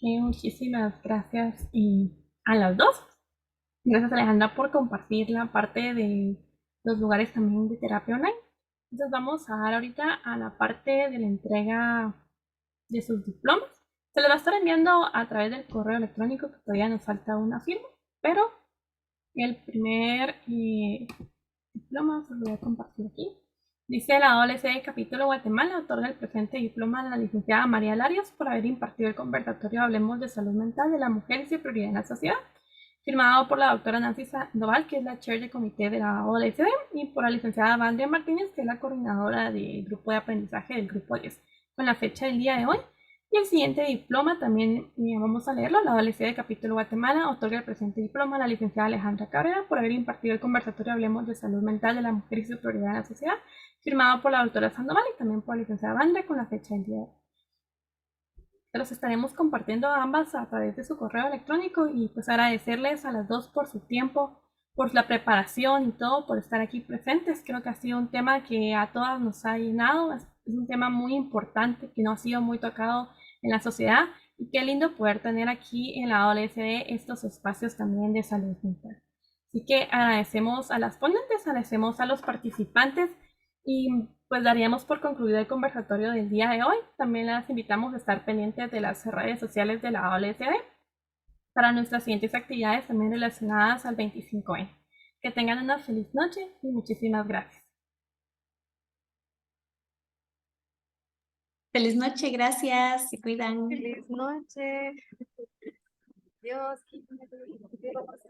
Muchísimas gracias a las dos. Gracias Alejandra por compartir la parte de los lugares también de terapia online. Entonces vamos a dar ahorita a la parte de la entrega de sus diplomas. Se les va a estar enviando a través del correo electrónico, que todavía nos falta una firma, pero el primer diploma se lo voy a compartir aquí. Dice la AOLC Capítulo Guatemala otorga el presente diploma a la licenciada María Larios por haber impartido el conversatorio Hablemos de Salud Mental de la Mujer y su prioridad en la sociedad, firmado por la doctora Nancy Sandoval, que es la chair de comité de la OLCD, y por la licenciada Vandria Martínez, que es la coordinadora del grupo de aprendizaje del grupo 10, con la fecha del día de hoy. Y el siguiente diploma también vamos a leerlo. La OLC de Capítulo Guatemala otorga el presente diploma a la licenciada Alejandra Cabrera por haber impartido el conversatorio Hablemos de Salud Mental de la Mujer y su prioridad en la sociedad, firmado por la doctora Sandoval y también por la licenciada Vandria, con la fecha del día de hoy. Los estaremos compartiendo a ambas a través de su correo electrónico, y pues agradecerles a las dos por su tiempo, por la preparación y todo, por estar aquí presentes. Creo que ha sido un tema que a todas nos ha llenado, es un tema muy importante que no ha sido muy tocado en la sociedad, y qué lindo poder tener aquí en la OLSD estos espacios también de salud mental. Así que agradecemos a las ponentes, agradecemos a los participantes, y pues daríamos por concluido el conversatorio del día de hoy. También las invitamos a estar pendientes de las redes sociales de la OLSD para nuestras siguientes actividades también relacionadas al 25N. Que tengan una feliz noche y muchísimas gracias. Feliz noche, gracias, se cuidan. Feliz noche. Dios.